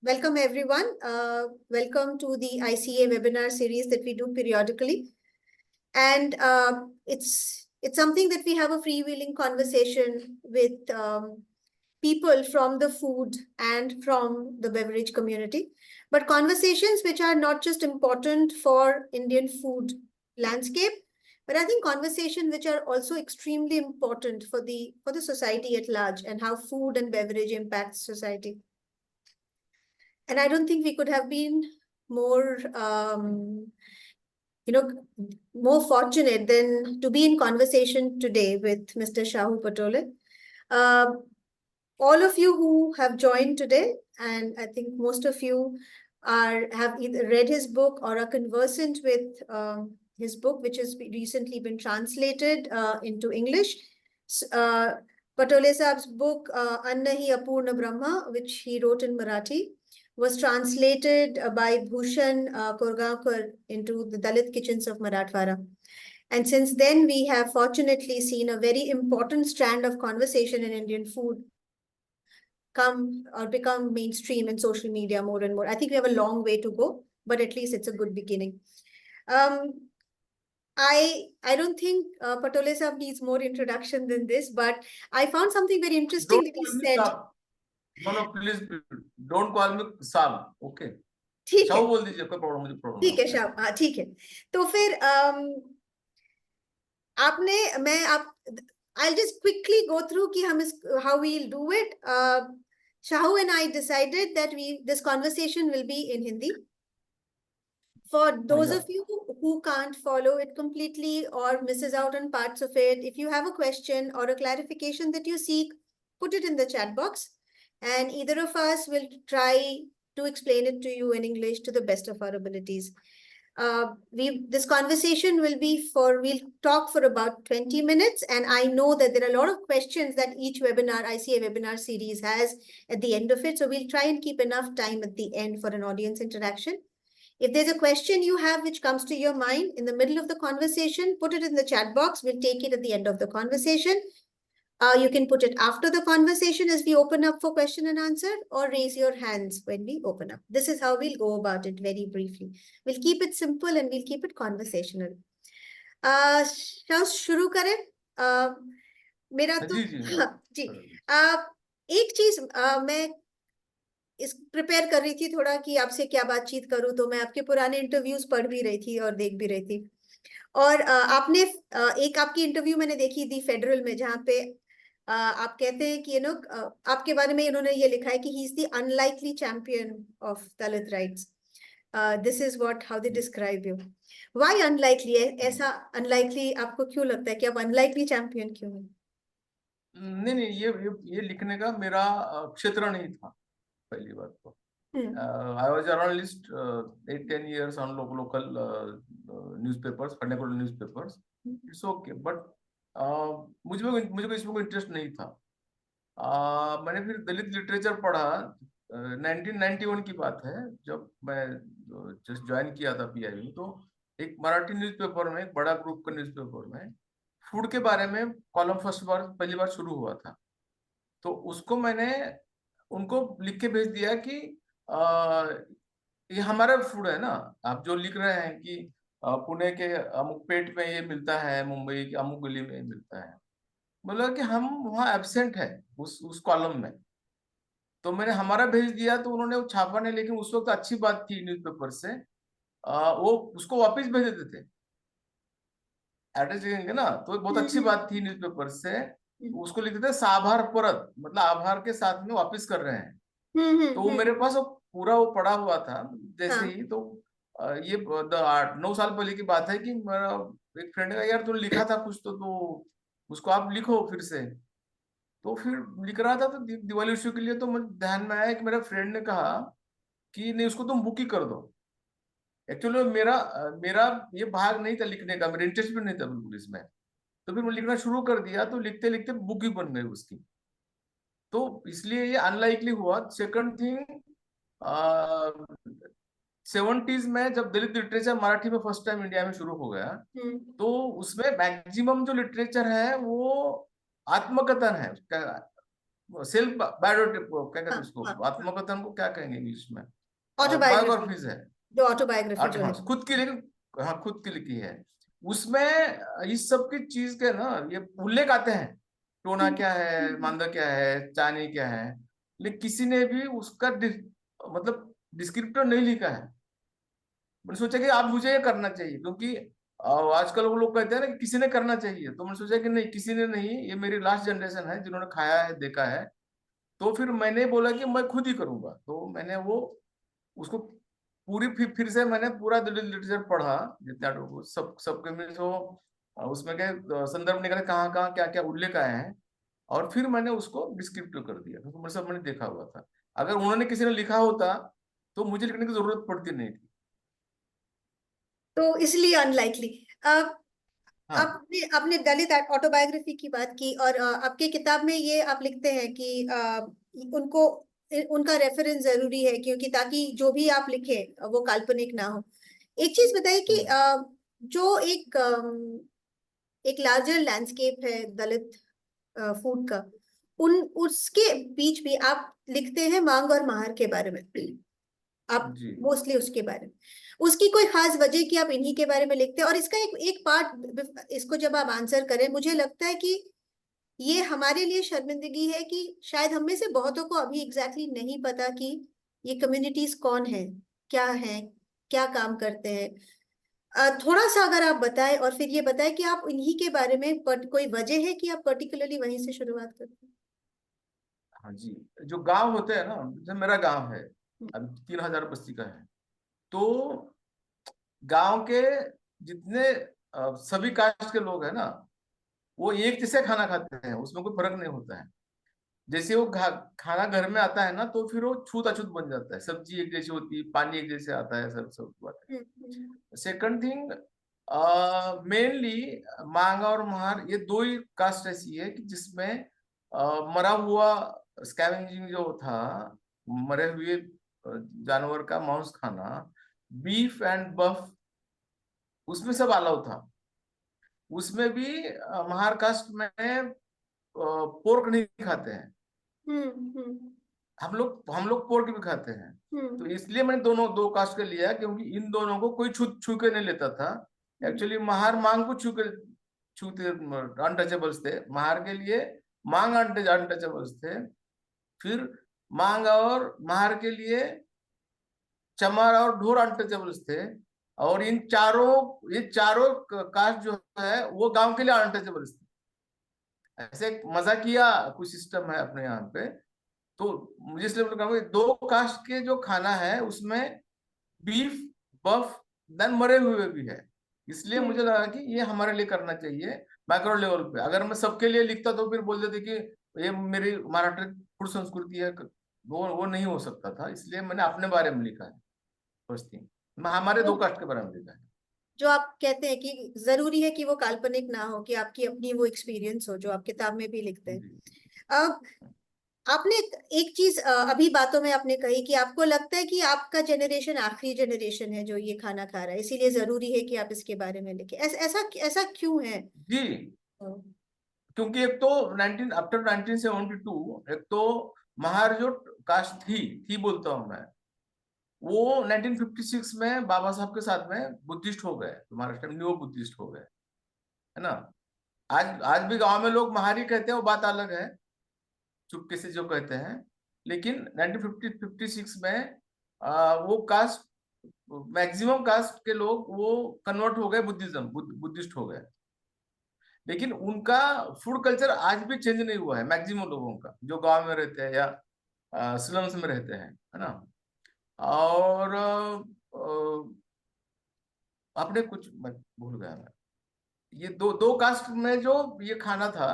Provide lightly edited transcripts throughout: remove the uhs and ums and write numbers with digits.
Welcome everyone. Welcome to the ICA webinar series that we do periodically. And it's something that we have a freewheeling conversation with people from the food and from the beverage community. But conversations which are not just important for Indian food landscape, but I think conversation which are also extremely important for the society at large and how food and beverage impacts society. And I don't think we could have been more, more fortunate than to be in conversation today with Mr. Shahu Patole. All of you who have joined today, and I think most of you have either read his book or are conversant with his book, which has recently been translated into English. Patole Saab's book, Anna Hi Apurna Brahma, which he wrote in Marathi, was translated by Bhushan Korgaonkar into the Dalit kitchens of Marathwada. And since then, we have fortunately seen a very important strand of conversation in Indian food come or become mainstream in social media more and more. I think we have a long way to go, but at least it's a good beginning. I don't think Patole Saab needs more introduction than this, but I found something very interesting that he said. No, please don't call me Saab. Okay. ठीक है, बोल दीजिए, कोई problem मुझे problem ठीक है शाह, हाँ ठीक है. तो फिर I'll just quickly go through how we'll do it. Shahu and I decided that this conversation will be in Hindi. For those of you who can't follow it completely or misses out on parts of it, if you have a question or a clarification that you seek, put it in the chat box, and either of us will try to explain it to you in English to the best of our abilities. This conversation we'll talk for about 20 minutes, and I know that there are a lot of questions that each webinar, ICA webinar series has at the end of it, so we'll try and keep enough time at the end for an audience interaction. If there's a question you have which comes to your mind in the middle of the conversation, put it in the chat box. We'll take it at the end of the conversation. You can put it after the conversation as we open up for question and answer, or raise your hands when we open up. This is how we'll go about it very briefly. We'll keep it simple and we'll keep it conversational. शुरू करें? मेरा तो जी एक चीज मैं prepare कर रही थी थोड़ा कि आपसे क्या बातचीत करूं, तो मैं आपके पुराने इंटरव्यूज पढ़ भी रही थी और देख भी रही थी. और आपने एक आपकी इंटरव्यू मैंने देखी थी फेडरल में, जहाँ पे आप कहते हैं कि आपके बारे में इन्होंने ये लिखा है कि he is the unlikely champion of Dalit rights. This is what how they describe you. Why unlikely? ऐसा अनलाइकली आपको क्यों लगता है कि आप अनलाइकली चैंपियन क्यों हैं? नहीं, ये लिखने का मेरा क्षेत्र नहीं था, पहली बात तो. I was a journalist 8-10 years on local newspapers, vernacular newspapers. It's okay, but मुझे इसमें कोई इंटरेस्ट नहीं था. मैंने फिर दलित लिटरेचर पढ़ा. 1991 की बात है, जब मैं जस्ट ज्वाइन किया था PIU. तो एक मराठी न्यूज़पेपर में, एक बड़ा ग्रुप का न्यूज़पेपर में फूड के बारे में कॉलम पहली बार शुरू हुआ था. तो उसको मैंने उनको लिख के भेज दिया कि ये हमारा फूड है ना, आप जो लिख रहे हैं कि पुणे के अमुक पेट में ये मिलता है, मुंबई के अमुक गली में मिलता है, मतलब कि हम वहाँ एब्सेंट है उस कॉलम में. तो मैंने हमारा भेज दिया, तो उन्होंने वो छापा नहीं, लेकिन उस वक्त अच्छी बात थी न्यूज़पेपर से, वो उसको वापस भेज देते थे एड्रेस लिखेंगे ना, तो बहुत अच्छी बात थी न्यूज़पेपर से. उसको लिखते थे साभार परत, मतलब आभार के साथ में वापस कर रहे हैं. तो वो मेरे पास पूरा वो पड़ा हुआ था जैसे ही. तो ये 8-9 साल पहले की बात है कि मेरा एक फ्रेंड का, यार तुमने लिखा था कुछ तो उसको आप लिखो फिर से. तो फिर लिख रहा था, तो दिवाली इश्यू के लिए, तो मुझे ध्यान में आया कि मेरा फ्रेंड ने कहा कि नहीं, उसको तुम बुक ही कर दो. एक्चुअली मेरा ये भाग नहीं था लिखने का, मेरा इंटरेस्ट भी नहीं था बिल्कुल इसमें. तो फिर मैं लिखना शुरू कर दिया, तो लिखते लिखते बुक ही बन गई उसकी. तो इसलिए ये अनलाइकली हुआ. सेकंड थिंग, 70s में जब दलित लिटरेचर मराठी में फर्स्ट टाइम इंडिया में शुरू हो गया, तो उसमें मैक्सिमम जो लिटरेचर है वो आत्मकथन है. सेल्फ बायोटिप, क्या कहते हैं हाँ, उसको, हाँ, आत्मकथन को क्या कहेंगे इंग्लिश में, ऑटोबायोग्राफी, बायोग्राफीज है, जो ऑटोबायोग्राफी जो है। हाँ खुद की, लेकिन हाँ खुद की लिखी है। उसमें इस सब की चीज के ना ये उल्लेख आते हैं, टोना क्या है, मांदा क्या है, चानी क्या है, लेकिन किसी ने भी उसका मतलब डिस्क्रिप्टर नहीं लिखा है। मैंने सोचा कि आप मुझे ये करना चाहिए, क्योंकि आजकल वो लोग कहते हैं ना कि किसी ने करना चाहिए, तो मैंने सोचा कि नहीं, किसी ने नहीं, ये मेरी लास्ट जनरेशन है जिन्होंने खाया है, देखा है। तो फिर मैंने बोला कि मैं खुद ही करूंगा, तो मैंने वो उसको पूरी फिर से मैंने पूरा लिटरेचर पढ़ा, जितना सब सबके में जो उसमें के संदर्भ निकले, कहाँ कहाँ क्या क्या उल्लेख आए हैं, और फिर मैंने उसको डिस्क्रिप्टिव कर दिया, क्योंकि मैं सब मैंने देखा हुआ था। अगर उन्होंने किसी ने लिखा होता तो मुझे लिखने की जरूरत पड़ती नहीं थी। तो इसलिए अनलाइकली। हाँ आपने आपने दलित ऑटोबायोग्राफी की बात की, और आपके किताब में ये आप लिखते हैं कि उनको उनका रेफरेंस जरूरी है, क्योंकि ताकि जो भी आप लिखे वो काल्पनिक ना हो। एक चीज बताइए कि हम्म, जो एक लार्जर लैंडस्केप है दलित फूड का, उन उसके बीच भी आप लिखते हैं मांग और महार के बारे में, आप जी मोस्टली उसके बारे में। उसकी कोई खास वजह कि आप इन्हीं के बारे में लिखते हैं? और इसका एक एक पार्ट, इसको जब आप आंसर करें, मुझे लगता है कि ये हमारे लिए शर्मिंदगी है कि शायद हम में से बहुतों को अभी एग्जैक्टली नहीं पता कि ये कम्युनिटीज कौन है, क्या है, क्या काम करते हैं। थोड़ा सा अगर आप बताएं, और फिर ये बताएं कि आप इन्हीं के बारे में कोई वजह है कि आप पर्टिकुलरली वहीं से शुरुआत करते हाँ जी। जो गांव होते हैं ना, जैसे मेरा गांव है, अब 3,000 बस्ती का है, तो गांव के जितने सभी कास्ट के लोग हैं ना, वो एक जैसे खाना खाते हैं, उसमें कोई फर्क नहीं होता है। जैसे वो खाना घर में आता है ना, तो फिर वो छूत अछूत बन जाता है, सब्जी एक जैसी होती है, पानी एक जैसे आता है, सब सब बात हैं? है। सेकंड थिंग, मेनली मांग और महार, ये दो ही कास्ट ऐसी है कि जिसमें मरा हुआ स्कैवेंजिंग जो था, मरे हुए जानवर का मांस खाना, बीफ एंड बफ, उसमें सब अलाउ था। उसमें भी महार कास्ट में पोर्क नहीं खाते हैं। हम्म। हम लोग पोर्क भी खाते हैं। तो हम्म। इसलिए मैंने दोनों दो कास्ट के लिया, क्योंकि इन दोनों को कोई छू छू के नहीं लेता था। एक्चुअली महार मांग को छूते अनटचेबल्स थे, महार के लिए मांग अनटचेबल्स थे। फिर मांग और महार के लिए चमार और ढोर अनटचेबल्स थे। और ये चारों कास्ट जो है वो गांव के लिए अनटचेबल्स थे। ऐसे एक मजा किया कुछ सिस्टम है अपने यहाँ पे। तो मुझे इसलिए कहूँगा, दो कास्ट के जो खाना है उसमें बीफ, बफ, देन मरे हुए भी है। इसलिए मुझे हम्म। लगा कि ये हमारे लिए करना चाहिए मैक्रो लेवल पे। अगर मैं सबके लिए लिखता तो फिर बोल देते कि ये मेरी मराठी फूड संस्कृति है, वो नहीं हो सकता था। इसलिए मैंने अपने बारे में लिखा है फर्स्ट थिंग, हमारे तो दो कास्ट के बारे में लिखा है। जो आप कहते हैं कि जरूरी है कि वो काल्पनिक ना हो, कि आपकी अपनी वो एक्सपीरियंस हो, जो आप किताब में भी लिखते हैं। जी अब आपने एक चीज अभी बातों में आपने कही कि आपको लगता है कि आपका जनरेशन आखिरी जनरेशन है जो ये खाना खा रहा है, इसीलिए जरूरी है कि आप इसके बारे में लिखें। ऐसा ऐसा क्यों है? जी, क्योंकि एक तो 19 आफ्टर 1972, एक तो महार जो कास्ट थी बोलता हूँ मैं, वो 1956 में बाबा साहब के साथ में बुद्धिस्ट हो गए, तो महाराष्ट्र में न्यू बुद्धिस्ट हो गए, है ना। आज आज भी गांव में लोग महारी कहते हैं, वो बात अलग है, चुपके से जो कहते हैं। लेकिन 1956 में वो कास्ट, मैक्सिमम कास्ट के लोग वो कन्वर्ट हो गए बुद्धिज्म, बुद्धिस्ट हो गए। लेकिन उनका फूड कल्चर आज भी चेंज नहीं हुआ है, मैक्सिमम लोगों का जो गांव में रहते हैं या स्लम्स में रहते हैं, है ना। और आपने कुछ, मैं भूल गया मैं, ये दो दो कास्ट में जो ये खाना था,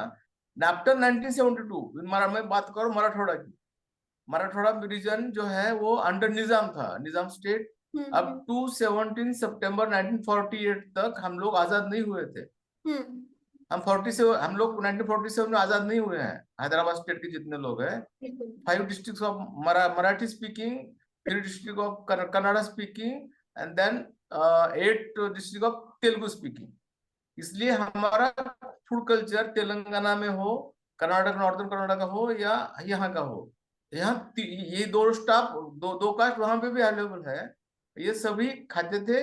आफ्टर 1972, मैं बात करूं मराठवाड़ा की, मराठवाड़ा रीजन जो है वो अंडर निजाम था, निजाम स्टेट। Up hmm. टू 17 सितंबर 1948 तक हम लोग आजाद नहीं हुए थे। हम्म। हम लोग 1947 में आजाद नहीं हुए हैं, हैदराबाद स्टेट के जितने लोग हैं। बिल्कुल। 5 district of Marathi speaking, 3 district of Kannada speaking, and then 8 district of Telugu speaking. इसलिए हमारा फूड कल्चर तेलंगाना में हो, कर्नाटक, नॉर्दर्न कर्नाटक हो या यहाँ का हो, यहाँ ये दो स्टाफ, दो कास्ट वहां पे भी अवेलेबल है। ये सभी खाते थे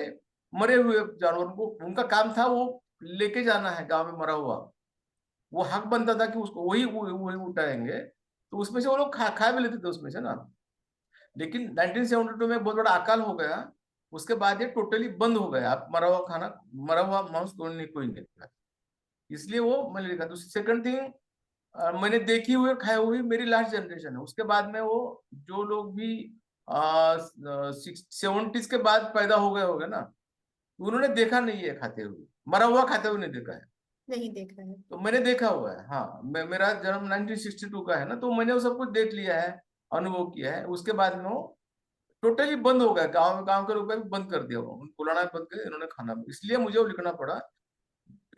मरे हुए जानवरों को, उनका काम था वो लेके जाना है गांव में मरा हुआ, वो हक बनता था कि उसको वही उठाएंगे, तो उसमें से वो लोग खा भी लेते थे उसमें से ना। लेकिन 1972 में बहुत बड़ा अकाल हो गया, उसके बाद ये टोटली बंद हो गया, आप मरा हुआ खाना, मरा हुआ मांस कोई नहीं खाता, इसलिए वो मैंने लिखा। तो सेकंड थिंग, मैंने देखी हुई और खाई हुई मेरी लास्ट जनरेशन है। उसके बाद में वो जो लोग भी 70s के बाद पैदा हो गए होंगे ना, उन्होंने देखा नहीं है खाते हुए, मरा हुआ खाते हुए नहीं देखा है। नहीं देखा है। तो मैंने देखा हुआ है, हाँ, मेरा जन्म 1962 का है ना, तो मैंने वो सब कुछ देख लिया है, अनुभव किया है। उसके बाद में वो टोटली बंद हो गया, गांव के लोग भी बंद कर दिया, वो बुलाना बंद कर, इन्होंने खाना, इसलिए मुझे वो लिखना पड़ा।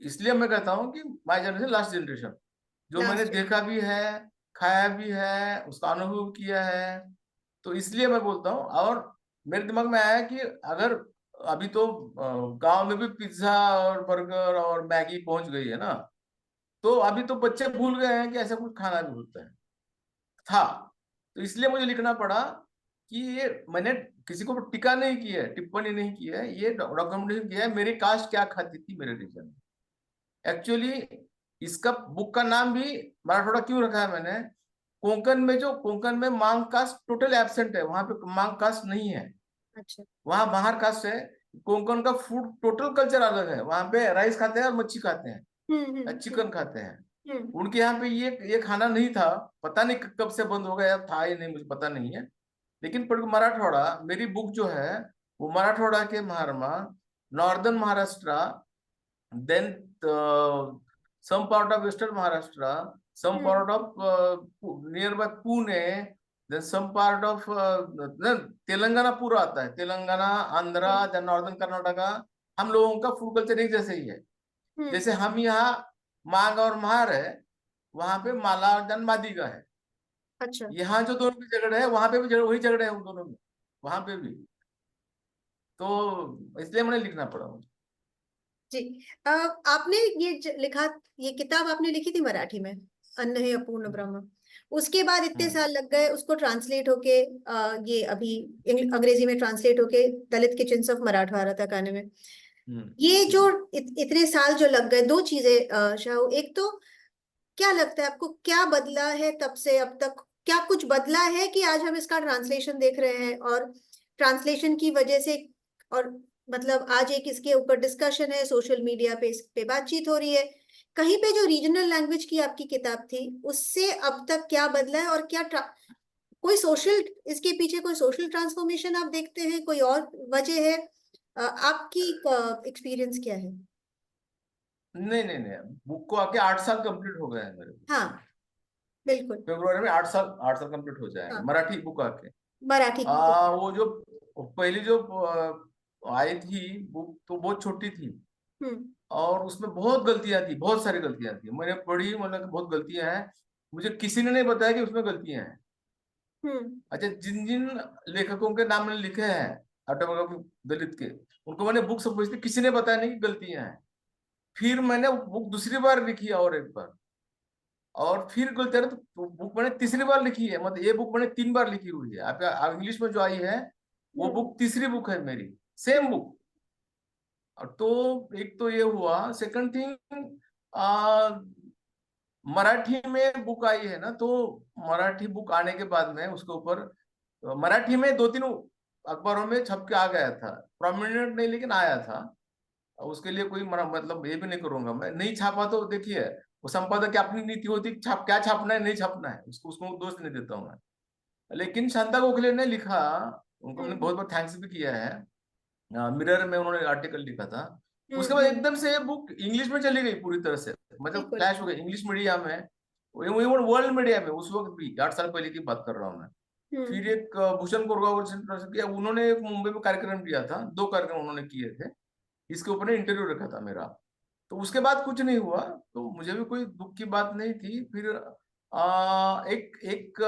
इसलिए मैं कहता हूँ कि माय जनरेशन लास्ट जनरेशन, जो मैंने लास्ट। देखा भी है, खाया भी है, उसका अनुभव किया है, तो इसलिए मैं बोलता हूँ। और मेरे दिमाग में आया कि अगर अभी तो गांव में भी पिज्जा और बर्गर और मैगी पहुंच गई है ना, तो अभी तो बच्चे भूल गए हैं कि ऐसा कुछ खाना भी होता है, था। तो इसलिए मुझे लिखना पड़ा कि ये मैंने किसी को टिक्का नहीं किया है, टिप्पणी नहीं की है, ये डॉक्यूमेंटेशन किया है मेरी कास्ट क्या खाती थी मेरे रीजन में। एक्चुअली इसका बुक का नाम भी मराठवाड़ा क्यों रखा है मैंने, कोंकण में मांग कास्ट टोटल एब्सेंट है, वहां पे मांग कास्ट नहीं है। अच्छा। वहां बाहर कास्ट है। कोंकण का फूड टोटल कल्चर अलग है, वहां पे राइस खाते हैं और मच्छी खाते हैं, चिकन खाते हैं। हम्म। उनके यहाँ पे ये खाना नहीं था, पता नहीं कब से बंद हो गया, था ही नहीं, मुझे पता नहीं है। लेकिन पर मराठवाड़ा, मेरी बुक जो है वो मराठवाड़ा के महारमा, northern Maharashtra, then some part of western Maharashtra, some part of nearby Pune, then some part of Telangana पूरा आता है, तेलंगाना, आंध्रा, then नॉर्दर्न कर्नाटका, हम लोगों का फूड कल्चर एक जैसे ही है। जैसे हम यहाँ मांग और महार है, वहां पे माला और जन मादी का है। अच्छा। यहाँ जो दोनों की झगड़ा है, वहां पे भी झगड़ा, वही झगड़ा है उन दोनों में, वहां पे भी। तो इसलिए मैंने लिखना पड़ा मुझे। जी। आपने लिखा, ये किताब आपने लिखी थी मराठी में, अन्न है अपूर्ण ब्रह्म। उसके बाद इतने साल लग गए उसको ट्रांसलेट होके, ये अभी अंग्रेजी में ट्रांसलेट होके दलित किचन्स ऑफ मराठवाड़ा तक आने में। ये जो इतने साल जो लग गए, दो चीजें शाहू, एक तो क्या लगता है आपको, क्या बदला है तब से अब तक? क्या कुछ बदला है कि आज हम इसका ट्रांसलेशन देख रहे हैं और ट्रांसलेशन की वजह से, और मतलब आज एक इसके ऊपर डिस्कशन है सोशल मीडिया पे, इस पे बातचीत हो रही है, कहीं पे जो रीजनल लैंग्वेज की आपकी किताब थी उससे अब तक क्या बदला है? और क्या कोई सोशल, इसके पीछे कोई सोशल ट्रांसफॉर्मेशन आप देखते हैं, कोई और वजह है? आपकी एक्सपीरियंस क्या है? नहीं नहीं नहीं, बुक को आके 8 साल कंप्लीट हो गए हैं मेरे को। हाँ, बिल्कुल। फेब्रुआरी में 8 साल कंप्लीट हो जाएंगे हाँ, मराठी बुक आके। मराठी की। वो जो पहली जो आई थी बुक, तो बहुत छोटी थी, हम्म। और उसमें बहुत गलतियां थी, बहुत सारी गलतियां थी, मैंने पढ़ी, मतलब कि बहुत गलतियां हैं, मुझे किसी ने नहीं बताया कि उसमें गलतियां हैं। हम्म। अच्छा, जिन जिन लेखकों के नाम मैंने लिखे हैं ऑटोबायोग्राफी दलित के, उनको मैंने बुक सब पूछती, किसी ने बताया नहीं कि गलतियां हैं। फिर मैंने बुक दूसरी बार लिखी और एक बार, और फिर गलतियां, तो बुक मैंने तीसरी बार लिखी है, मतलब ये बुक मैंने 3 बार लिखी हुई है। आप इंग्लिश में जो आई है वो बुक तीसरी बुक है मेरी, सेम बुक। तो एक तो ये हुआ, सेकंड थिंग, मराठी में बुक आई है ना, तो मराठी बुक आने के बाद में उसके ऊपर मराठी में 2-3 अखबारों में छप के आ गया था, प्रोमिनेंट नहीं लेकिन आया था। उसके लिए कोई मतलब ये भी नहीं करूंगा मैं, नहीं छापा तो देखिए, वो संपादक की अपनी नीति होती, छाप क्या छापना है नहीं छापना है, उसको उसको दोष नहीं देता हूँ मैं। लेकिन शांता गोखले ने लिखा, उनको मैंने बहुत बहुत थैंक्स भी किया है, मिरर में उन्होंने आर्टिकल लिखा था। उसके बाद एकदम से ये बुक इंग्लिश में चली गई पूरी तरह से, मतलब बिल्कुल। क्लैश हो गई इंग्लिश मीडिया में, वर्ल्ड मीडिया में, उस वक्त भी 8 साल पहले की बात कर रहा हूँ मैं। फिर एक भूषण कोरगांव किया, उन्होंने एक मुंबई में कार्यक्रम किया था, 2 कार्यक्रम उन्होंने किए थे, इसके ऊपर इंटरव्यू रखा था मेरा। तो उसके बाद कुछ नहीं हुआ, तो मुझे भी कोई दुख की बात नहीं थी। फिर एक एक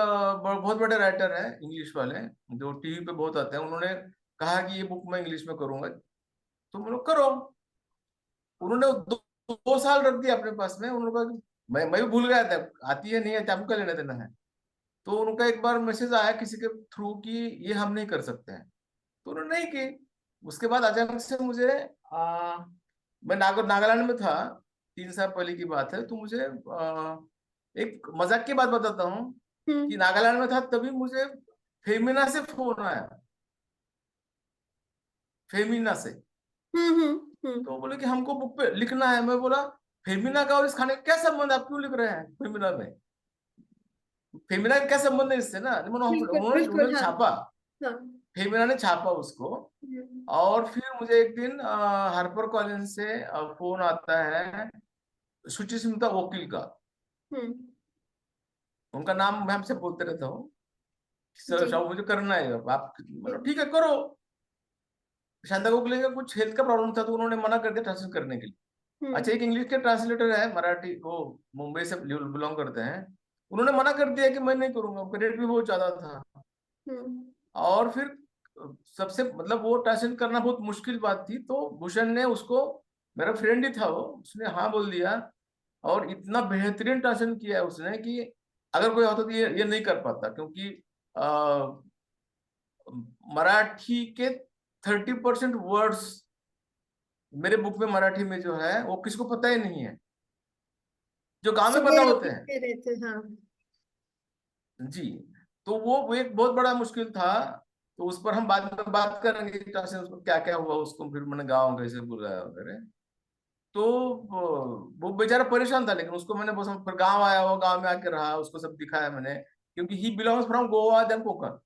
बहुत बड़े राइटर है इंग्लिश वाले, जो टीवी पे बहुत आते हैं, उन्होंने कहा कि ये बुक मैं इंग्लिश में करूंगा, तो हम लोग करो। उन्होंने 2 साल रख दिया अपने पास में, उन्होंने कहा कि मैं भी भूल गया था, आती है नहीं आती आपको क्या लेना देना है। तो उनका एक बार मैसेज आया किसी के थ्रू कि ये हम नहीं कर सकते हैं, तो उन्होंने नहीं की। उसके बाद अचानक से मुझे मैं नागालैंड में था, 3 साल पहले की बात है, तो मुझे एक मजाक की बात बताता हूँ कि नागालैंड में था तभी मुझे फेमिना से फोन आया, फेमिना से। तो बोले कि हमको बुक पे लिखना है। मैं बोला फेमिना का और इस खाने का क्या संबंध, आप क्यों लिख रहे हैं फेमिना में, फेमिना का क्या संबंध है इससे ना। बिल्कुल उन्होंने बिल्कुल, उन्होंने हाँ छापा, हाँ। फेमिना ने छापा उसको। और फिर मुझे एक दिन हार्पर कॉलिंस से फोन आता है सुचिस्मिता वकील का। उनका नाम मैं हमसे बोलते रहता हूँ, सर जी। साहब मुझे करना है अब आप, मतलब ठीक है करो। शांता गोखले का कुछ हेल्थ का प्रॉब्लम था तो उन्होंने मना कर दिया ट्रांसलेट करने के लिए। अच्छा, एक इंग्लिश के ट्रांसलेटर है मराठी, वो मुंबई से बिलोंग करते हैं, उन्होंने मना कर दिया कि मैं नहीं करूंगा, उनका रेट भी बहुत ज्यादा था। और फिर सबसे मतलब वो ट्रांसलेट करना बहुत मुश्किल बात थी, तो भूषण ने उसको, मेरा फ्रेंड ही था वो, उसने हाँ बोल दिया। और इतना बेहतरीन ट्रांसलेट किया है उसने कि अगर कोई होता तो ये नहीं कर पाता, क्योंकि मराठी के 30% वर्ड्स मेरे बुक में मराठी में जो है वो किसको पता ही नहीं है, जो गांव में पता सुबह आप होते हैं। लिखते रहते, हाँ। जी। तो वो एक बहुत बड़ा मुश्किल था। तो उस पर हम बाद में बात करेंगे कि उसको क्या क्या हुआ, उसको फिर मैंने गाँव कैसे बुलाया वगैरह। तो वो बेचारा परेशान था, लेकिन उसको मैंने बस फिर गाँव आया, वो गाँव में आके रहा, उसको सब दिखाया मैंने, क्योंकि he belongs from Goa then Konkan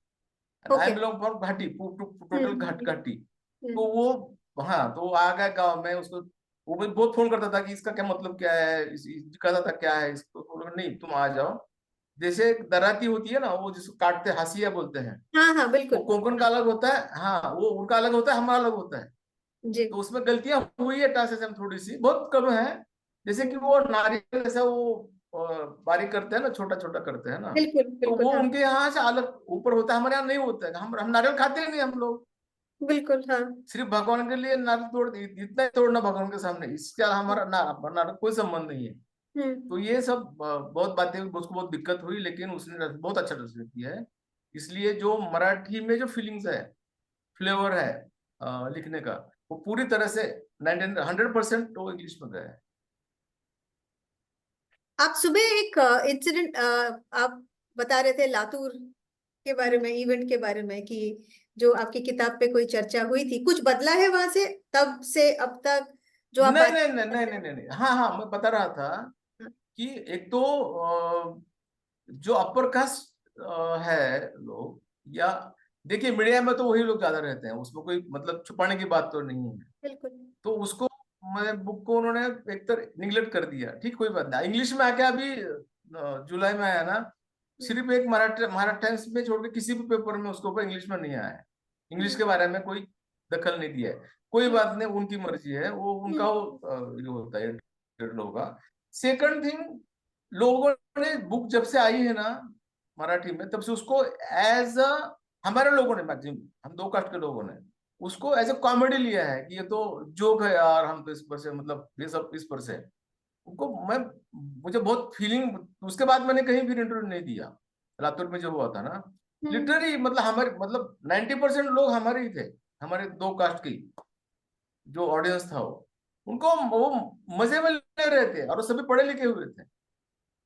and I okay. Belong from Ghati, total Ghati. तो हम्म। वो, हाँ, तो वो आ गया गाँव में, उसको वो भी बहुत फोन करता था कि इसका क्या मतलब क्या है, कहता था क्या है इसको, तो बोला, नहीं तुम आ जाओ। जैसे एक दराती होती है ना, वो जिसको काटते हाशिया बोलते हैं, हाँ हाँ वो बिल्कुल। कोंकण का अलग होता है, हाँ वो उनका अलग होता है, हमारा अलग होता है। जी। तो उसमें गलतियां हुई है ट्रांसलेशन, थोड़ी सी बहुत कम है। जैसे कि हम्म, वो नारियल जैसा वो बारीक करते हैं ना, छोटा छोटा करते हैं ना, बिल्कुल तो बिल्कुल, वो हाँ। उनके यहाँ से अलग ऊपर होता है, हमारे यहाँ नहीं होता है। हम नारियल खाते ही नहीं हम लोग, बिल्कुल, हाँ। सिर्फ भगवान के लिए नारियल इतना ही तोड़ना भगवान के सामने, इसके अलावा हमारा नारियल कोई संबंध नहीं है। तो हम्म। ये सब बहुत बातें, उसको बहुत दिक्कत हुई, लेकिन उसने बहुत अच्छा ट्रांसलेट किया है। इसलिए जो मराठी में जो फीलिंग्स है, फ्लेवर है लिखने का, वो पूरी तरह से 100% तो इंग्लिश में गया है। आप सुबह एक इंसिडेंट आप बता रहे थे लातूर के बारे में, इवेंट के बारे में, कि जो आपकी किताब पे कोई चर्चा हुई थी, कुछ बदला है वहां से तब से अब तक जो आप नहीं बात नहीं नहीं कर नहीं रहे नहीं नहीं नहीं। हाँ हाँ, मैं बता रहा था हैं? कि एक तो जो अपर कास्ट है लोग, या देखिए मीडिया में तो वही लोग ज्यादा रहते हैं, उसमें कोई मतलब छुपाने की बात तो नहीं है। बिल्कुल। तो उसको, मैं बुक को उन्होंने एक तरह निगलेक्ट कर दिया, ठीक कोई बात नहीं, इंग्लिश में आके अभी जुलाई में आया ना, हम्म, सिर्फ एक महाराष्ट्र टाइम्स में छोड़ के किसी भी पेपर में उसके ऊपर इंग्लिश में नहीं आया है, इंग्लिश हम्म, के बारे में कोई दखल नहीं दिया है। कोई हम्म, बात नहीं, उनकी मर्जी है, वो उनका वो हम्म, ये होता है लोगों का। सेकंड थिंग, लोगों ने बुक जब से आई है ना मराठी में, तब से उसको एज अ, हमारे लोगों ने मैक्सिमम, हम दो कास्ट के लोगों ने उसको एज ए कॉमेडी लिया है कि ये तो जोक है यार, हम तो इस पर से मतलब ये सब इस पर से उनको, मैं मुझे बहुत फीलिंग, उसके बाद मैंने कहीं भी इंटरव्यू नहीं दिया। लातूर में जो हुआ था ना, हम्म, लिटरली मतलब हमारे मतलब 90% लोग हमारे ही थे, हमारे दो कास्ट की जो ऑडियंस था उनको वो मजे में ले रहे थे, और वो सभी पढ़े लिखे हुए थे।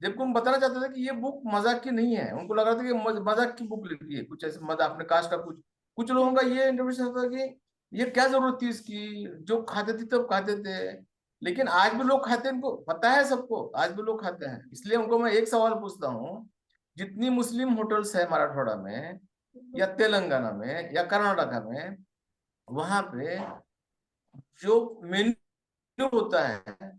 जबकि उन बताना चाहते थे कि ये बुक मजाक की नहीं है, उनको लग रहा था कि मजाक की बुक लिखी है, कुछ ऐसे मजाक अपने कास्ट का, कुछ कुछ लोगों का हम्म, ये इंटरप्रिटेशन था कि ये क्या जरूरत थी इसकी, जो खाते थे तब खाते थे। लेकिन आज भी लोग खाते हैं, इनको पता है, सबको आज भी लोग खाते हैं। इसलिए उनको मैं एक सवाल पूछता हूँ, जितनी मुस्लिम होटल्स है मराठवाड़ा में या तेलंगाना में या कर्नाटका में, वहां पे जो मेन्यू होता है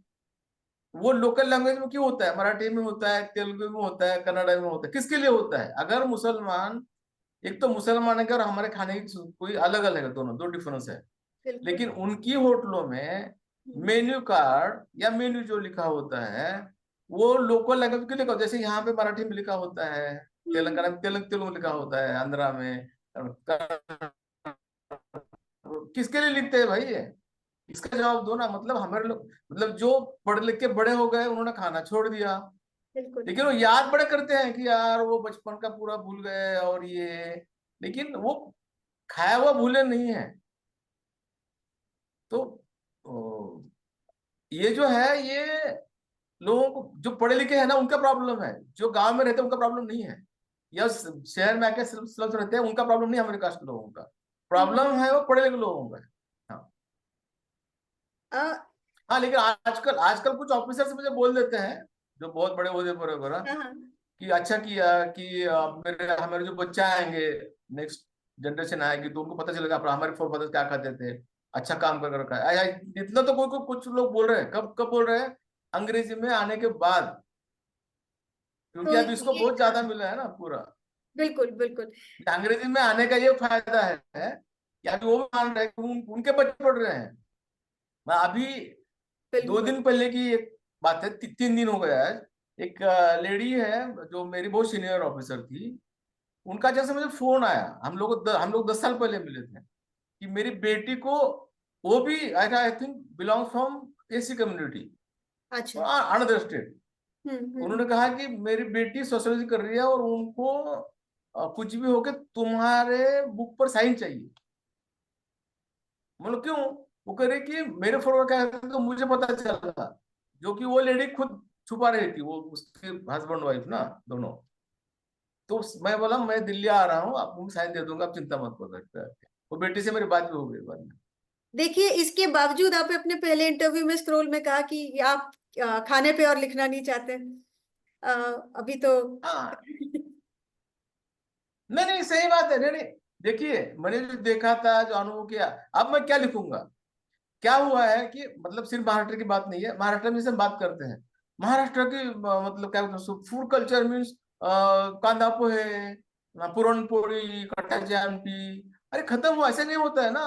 वो लोकल लैंग्वेज में क्यों होता है, मराठी में होता है, तेलुगु में होता है, कन्नड़ा में होता है, किसके लिए होता है? अगर मुसलमान, एक तो मुसलमान है और हमारे खाने की कोई अलग अलग है, दोनों दो डिफरेंस है। बिल्कुल। लेकिन उनकी होटलों में हम्म, मेन्यू कार्ड या मेन्यू जो लिखा होता है वो लोकल लैंग्वेज क्यों लिखा होता है? जैसे यहाँ पे मराठी में लिखा होता है, तेलंगाना में तेलुगु में लिखा होता है, आंध्रा में किसके लिए लिखते हैं भाई ये? इसका जवाब दो ना। मतलब हमारे लोग, मतलब जो पढ़ लिख के बड़े हो गए उन्होंने खाना छोड़ दिया, बिल्कुल लेकिन वो याद बड़े करते हैं कि यार वो बचपन का पूरा भूल गए और ये, लेकिन वो खाया हुआ भूले नहीं है। तो ओ, ये जो है ये लोगों को, जो पढ़े लिखे हैं ना उनका प्रॉब्लम है, जो गांव में रहते हैं उनका प्रॉब्लम नहीं है, या शहर में आके स्लम्स रहते हैं उनका प्रॉब्लम नहीं है, हमारे कास्ट के लोगों का प्रॉब्लम है, वो पढ़े लिखे लोगों का है। हाँ। हाँ। हाँ, लेकिन आजकल आजकल कुछ ऑफिसर्स मुझे बोल देते हैं, जो बहुत बड़े ओहदे पर है बड़ा, हाँ। कि अच्छा किया कि मेरे हमारे जो बच्चे आएंगे, नेक्स्ट जनरेशन आएगी तो उनको पता चलेगा अपना हमारे फोर क्या खाते थे, अच्छा काम कर रखा है। इतना तो कोई कुछ लोग बोल रहे हैं, कब कब बोल रहे हैं, अंग्रेजी में आने के बाद, क्योंकि तो अब इसको ये, बहुत ज्यादा मिला है ना पूरा। बिल्कुल बिल्कुल अंग्रेजी में आने का ये फायदा है कि अभी वो मान रहे हैं कि उनके बच्चे पढ़ रहे हैं। मैं अभी 2 दिन बिल्कुल। पहले की एक बात है, 3 दिन हो गया है। एक लेडी है जो मेरी बहुत सीनियर ऑफिसर थी, उनका जैसे मुझे फोन आया, हम लोग 10 साल पहले मिले थे, कि मेरी बेटी को, वो भी I think belong from SC community, अच्छा। Another state. उन्होंने हम्म। कहा कि मेरी बेटी सोशियोलॉजी कर रही है और उनको कुछ भी हो के तुम्हारे बुक पर साइन चाहिए। मतलब क्यों? वो कह रही कि मेरे फोटो क्या है तो मुझे पता चला, जो कि वो लेडी खुद छुपा रही थी, वो उसके हस्बैंड वाइफ ना दोनों। तो मैं बोला मैं दिल्ली आ रहा हूँ, आपको साइन दे दूंगा, आप चिंता मत करो। वो बेटी से मेरी बात भी हो गई बाद में। देखिए, इसके बावजूद आपने अपने पहले इंटरव्यू में स्क्रोल में कहा कि आप खाने पे और लिखना नहीं चाहते। अ, अभी तो हाँ, नहीं नहीं सही बात है। नहीं नहीं, देखिए मैंने जो देखा था, जो अनुभव किया, अब मैं क्या लिखूंगा। क्या हुआ है कि मतलब सिर्फ महाराष्ट्र की बात नहीं है, महाराष्ट्र में से हम बात करते हैं, महाराष्ट्र की मतलब क्या फूड कल्चर मीन्स कांदा पोहे, पुरणपोळी, कट्टाची आमटी, अरे खत्म हुआ, ऐसे नहीं होता है ना।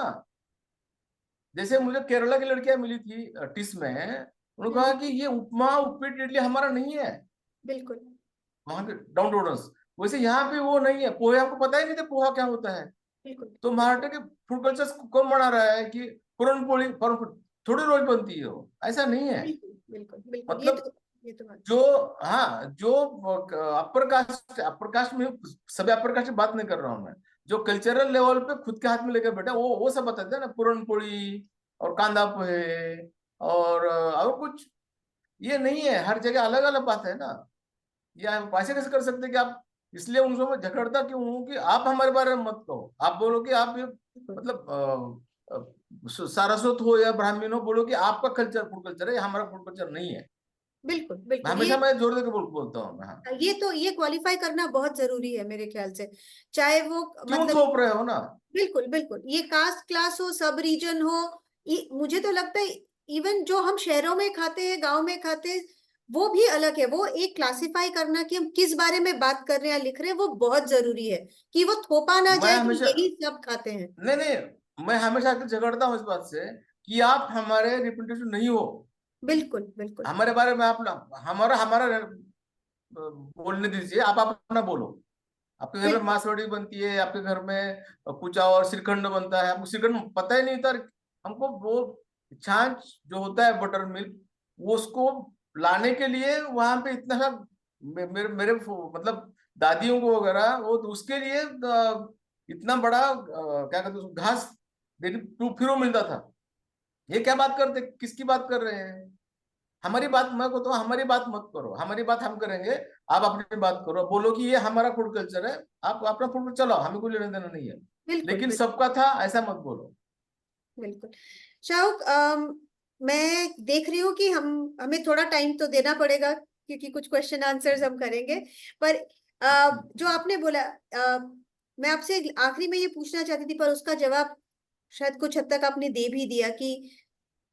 जैसे मुझे केरला की लड़कियां मिली थी टिस में, उन्होंने कहा हम्म, कि ये उपमा उपीट इडली हमारा नहीं है, बिल्कुल वहां के डाउन टू। वैसे यहाँ पे वो नहीं है, पोहे आपको पता ही नहीं था पोहा क्या होता है। बिल्कुल तो बिल्कुल महाराष्ट्र के फूड कल्चर कौन बना रहा है कि पुरणपोळी थोड़ी रोज बनती है, वो ऐसा नहीं है। बिल्कुल बिल्कुल बिल्कुल। मतलब ये तो बात। जो, हाँ, जो अपर कास्ट में, सभी अपर कास्ट की बात नहीं कर रहा हूँ मैं, जो कल्चरल लेवल पे खुद के हाथ में लेकर बैठा, वो सब बताते हैं ना, पुरणपोळी और कांदा पोहे और कुछ, ये नहीं है, हर जगह अलग अलग बात है ना। या हम ऐसे कैसे कर सकते हैं कि आप, इसलिए उनको मैं झगड़ता क्यों हूँ कि आप हमारे बारे में मत कहो, आप बोलो कि आप ये बिल्कुल मतलब सारस्वत हो या ब्राह्मण हो, बोलो कि आपका कल्चर फूड कल्चर है, हमारा फूड कल्चर नहीं है। बिल्कुल बिल्कुल। हमेशा मैं जोर देकर बोलता हूँ मैं, हाँ। ये क्वालिफाई करना बहुत जरूरी है मेरे ख्याल से। चाहे वो क्यों मतलब, थोप रहे हो ना। बिल्कुल बिल्कुल, ये कास्ट क्लास हो, सब रीजन हो, मुझे तो लगता है इवन जो हम शहरों में खाते हैं, गांव में खाते हैं, वो भी अलग है। वो एक क्लासिफाई करना कि हम किस बारे में बात कर रहे हैं या लिख रहे हैं, वो बहुत जरूरी है, कि वो थोपा ना मैं जाए कि हमेशा, यही सब खाते हैं। नहीं नहीं, मैं हमेशा आकर झगड़ता हूँ इस बात से कि आप हमारे रिप्रेजेंटेटिव नहीं हो। बिल्कुल बिल्कुल हमारे बारे में आप हमारा हमारा बोलने दीजिए, आप अपना बोलो। आपके घर में बिल्कुल मांसवाड़ी बनती है, आपके घर में कुछ और श्रीखंड बनता है, आपको श्रीखंड पता ही नहीं था। हमको वो छाछ जो होता है बटर मिल्क, वो उसको लाने के लिए वहां पे इतना सा मेरे मतलब दादियों को वगैरह, वो तो उसके लिए इतना बड़ा क्या कहते हैं उसको, घास देने फिर वो मिलता था। ये क्या बात करते, किसकी बात कर रहे हैं? हमारी बात, मैं को तो हमारी बात मत करो, हमारी बात हम करेंगे, आप अपनी बात करो, बोलो कि ये हमारा फूड कल्चर है, आप अपना फूड चलाओ, हमें कोई लेना देना नहीं है। बिल्कुल लेकिन बिल्कुल सबका था ऐसा मत बोलो। बिल्कुल। शाहरुख, मैं देख रही हूँ कि हमें थोड़ा टाइम तो देना पड़ेगा, क्योंकि कुछ क्वेश्चन आंसर्स हम करेंगे। पर जो आपने बोला, मैं आपसे आखिरी में ये पूछना चाहती थी, पर उसका जवाब शायद कुछ हद तक आपने दे भी दिया, कि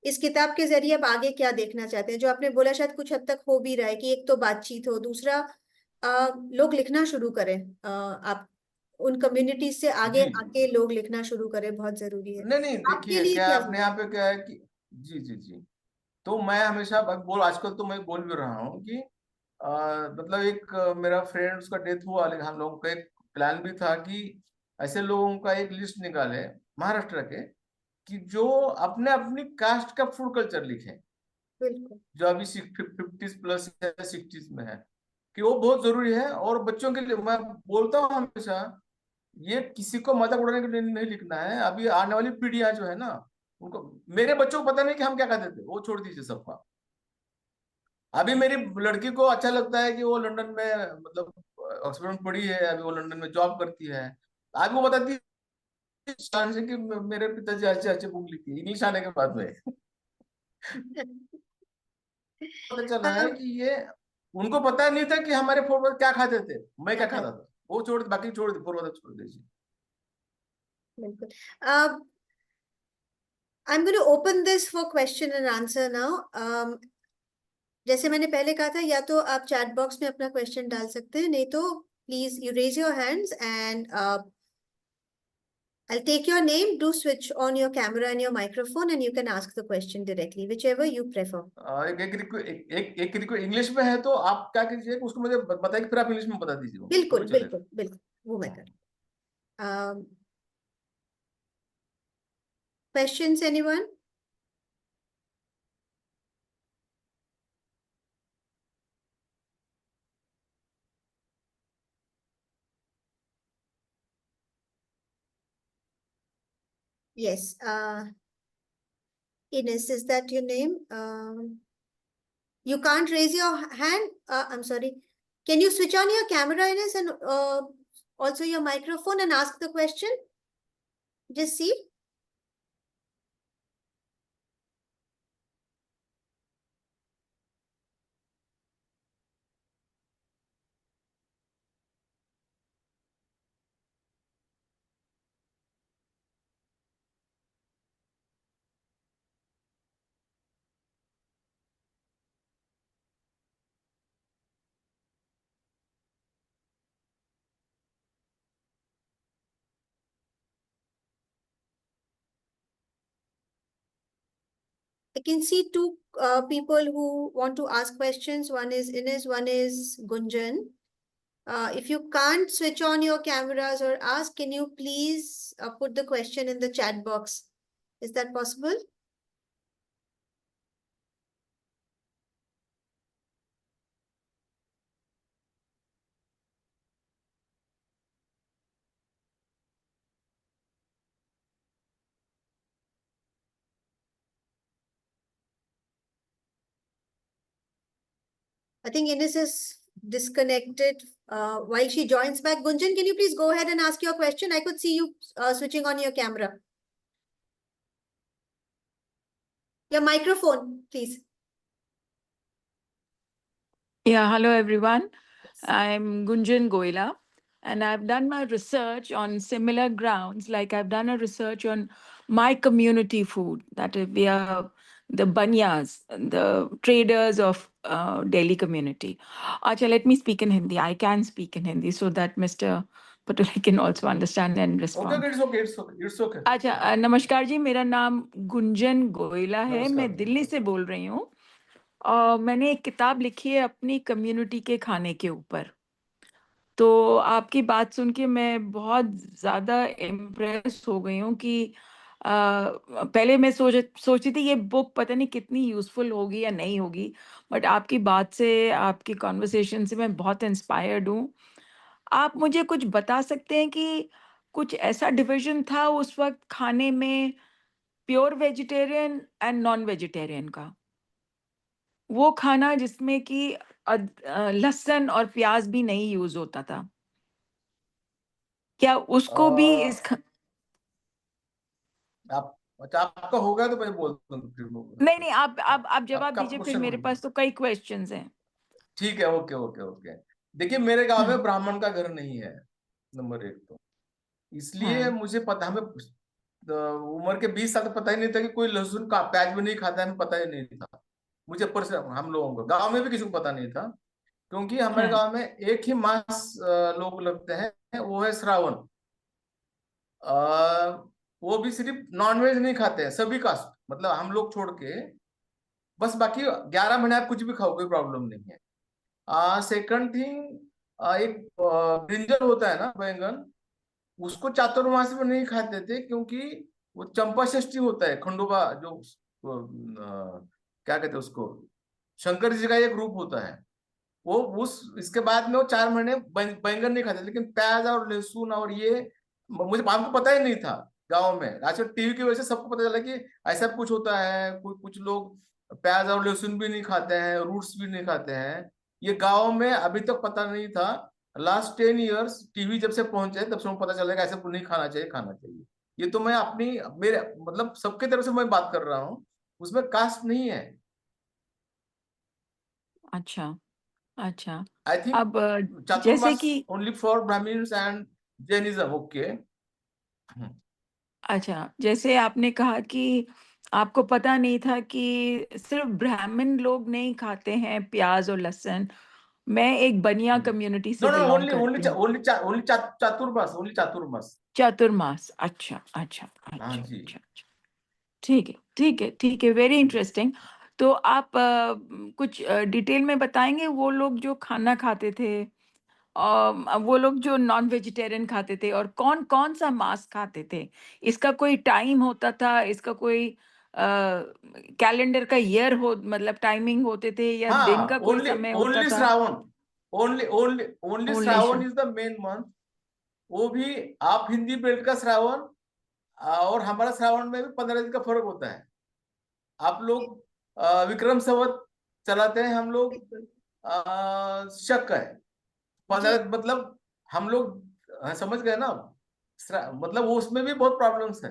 इस किताब के जरिए आप आगे क्या देखना चाहते हैं। जो आपने बोला शायद कुछ हद तक हो भी रहा है, कि एक तो बातचीत हो, दूसरा लोग लिखना शुरू करें। आप उन कम्युनिटीज से आगे जी आके लोग लिखना शुरू करें, बहुत जरूरी है। नहीं नहीं, आपके देखिए लिए क्या क्या अपने यहाँ पे क्या है कि, जी जी जी, तो मैं हमेशा आजकल तो मैं बोल भी रहा हूँ कि मतलब एक मेरा फ्रेंड, उसका डेथ हुआ, लेकिन हम लोगों का एक प्लान भी था कि ऐसे लोगों का एक लिस्ट निकाले महाराष्ट्र के, कि जो अपने अपनी कास्ट का फूड कल्चर लिखें, बिल्कुल जो अभी 50 प्लस या 60s में है, कि वो बहुत जरूरी है। और बच्चों के लिए मैं बोलता हूँ हमेशा, ये किसी को मजाक उड़ाने के लिए नहीं लिखना है। अभी आने वाली पीढ़ियां जो है ना, उनको, मेरे बच्चों को पता नहीं कि हम क्या खाते थे, वो छोड़ दीजिए सबका। अभी मेरी लड़की को अच्छा लगता है कि वो लंदन में, मतलब ऑक्सफोर्ड में पढ़ी है, अभी वो लंदन में जॉब करती है। आज वो बताती है शान से कि मेरे पिताजी अच्छे अच्छे बुक लिखी है इंग्लिश आने के बाद में। पता चला है um, कि ये, उनको पता नहीं था कि हमारे पूर्वज क्या खाते थे, मैं क्या क्या था खाता था। वो छोड़, बाकी छोड़ दे, पूर्वज छोड़ दीजिए। बिल्कुल। I'm going to open this for question and answer now. जैसे मैंने पहले कहा था, या तो आप चैट बॉक्स में अपना क्वेश्चन डाल सकते हैं, नहीं तो please you raise your hands and I'll take your name. Do switch on your camera and your microphone, and you can ask the question directly, whichever you prefer. एक English में है, तो आप क्या कीजिए, उसको मुझे बताइए, फिर आप इंग्लिश में बता दीजिए, वो बिल्कुल भी चलेगा। बिल्कुल बिल्कुल, वो मैं कर। Questions, anyone? Yes. Ines, is that your name? You can't raise your hand. I'm sorry. Can you switch on your camera, Ines, and also your microphone and ask the question? Just see. I can see two people who want to ask questions. One is Ines, one is Gunjan. If you can't switch on your cameras or ask, can you please put the question in the chat box? Is that possible? I think Ines is disconnected. While she joins back, Gunjan, can you please go ahead and ask your question? I could see you switching on your camera. Your microphone, please. Yeah, hello everyone. I'm Gunjan Goila, and I've done my research on similar grounds. Like I've done a research on my community food, that is, we are the banyas, the traders of Delhi community. Acha, let me speak in Hindi. I can speak in Hindi so that Mr. Patulai can also understand and respond. It's okay. अच्छा, नमस्कार जी, मेरा नाम गुंजन गोयला है, नमस्कार। मैं दिल्ली से बोल रही हूँ। मैंने एक किताब लिखी है अपनी कम्युनिटी के खाने के ऊपर। तो आपकी बात सुन के मैं बहुत ज़्यादा इम्प्रेस हो गई हूँ कि पहले मैं सोची थी ये बुक पता नहीं कितनी यूज़फुल होगी या नहीं होगी, बट आपकी बात से, आपकी कन्वर्सेशन से मैं बहुत इंस्पायर्ड हूँ। आप मुझे कुछ बता सकते हैं कि कुछ ऐसा डिवीज़न था उस वक़्त खाने में, pure vegetarian and non vegetarian का? वो खाना जिसमें कि लहसुन और प्याज भी नहीं यूज़ होता था। क्या उसको भी इस ख आप, अच्छा, आपका होगा तो मैं बोलता हूँ फिर नहीं, आप जवाब आपका दीजिए, फिर क्वेश्चन। मेरे पास तो कई क्वेश्चन्स हैं। ठीक है, ओके। देखिए, मेरे गांव हुँ, में ब्राह्मण का घर नहीं है, नंबर एक तो। इसलिए हाँ, मुझे पता, हमें उम्र के 20 साल तक पता ही नहीं था कि कोई लहसुन का प्याज भी नहीं खाता है, हमें पता ही नहीं था। मुझे पर से हम लोगों को गांव में भी किसी को पता नहीं था, क्योंकि हमारे हाँ, गांव में एक ही मास लोग लगते हैं, वो है श्रावण। वो भी सिर्फ नॉनवेज नहीं खाते हैं, सभी कास्ट, मतलब हम लोग छोड़ के। बस बाकी 11 महीने आप कुछ भी खाओ, कोई प्रॉब्लम नहीं है। सेकंड थिंग, एक ब्रिंजल होता है ना, बैंगन, उसको चातुर्मास में नहीं खाते थे, क्योंकि वो चंपा षष्ठी होता है, खंडोबा जो क्या कहते हैं उसको, शंकर जी का एक रूप होता है। वो उस इसके बाद में वो 4 महीने बैंगन नहीं खाते, लेकिन प्याज और लहसुन और ये मुझे हमको पता ही नहीं था गांव में। आजकल टीवी की वजह से सबको पता चला कि ऐसा कुछ होता है। कुछ लोग प्याज और लहसुन भी नहीं खाते हैं, रूट्स भी नहीं खाते हैं। ये गांव में अभी तक पता नहीं था। लास्ट 10 इयर्स टीवी जब से पहुंचे तब से मुझे पता चला कि ऐसा कुछ नहीं खाना चाहिए, खाना चाहिए। ये तो मैं अपनी मेरे मतलब सबके तरफ से मैं बात कर रहा हूँ, उसमें कास्ट नहीं है। अच्छा, अच्छा। आई थिंक अब जैसे चातुर्मास कि only for Brahmins and Jainism. Okay. अच्छा, जैसे आपने कहा कि आपको पता नहीं था कि सिर्फ ब्राह्मण लोग नहीं खाते हैं प्याज और लहसुन। मैं एक बनिया कम्युनिटी से नो नो, बिलोंग ओनली करती ओनली हूँ। ओनली चातुर्मास, ओनली चातुर्मास। चातुर्मास, अच्छा, अच्छा, हाँ अच्छा, जी। अच्छा, अच्छा। ठीक है, ठीक है, ठीक है, वेरी इंटरेस्टिंग। तो आप कुछ डिटेल में बताएंगे वो लोग जो खाना खाते थे, वो लोग जो नॉन वेजिटेरियन खाते थे, और कौन कौन सा मांस खाते थे? इसका कोई टाइम होता था? इसका कोई कैलेंडर का ईयर हो, मतलब टाइमिंग होते थे, या दिन हाँ, का कोई ओनली समय होता ओनली था? Shravan. Only only Shravan is the main month. वो भी आप हिंदी बेल्ट का श्रावण और हमारा श्रावण में भी 15 दिन का फर्क होता है। आप लोग विक्रम संवत चलाते हैं, हम लोग बिल्कुल शक है जी, 15 मतलब हम लोग समझ गए ना। मतलब वो उसमें भी बहुत प्रॉब्लम्स है,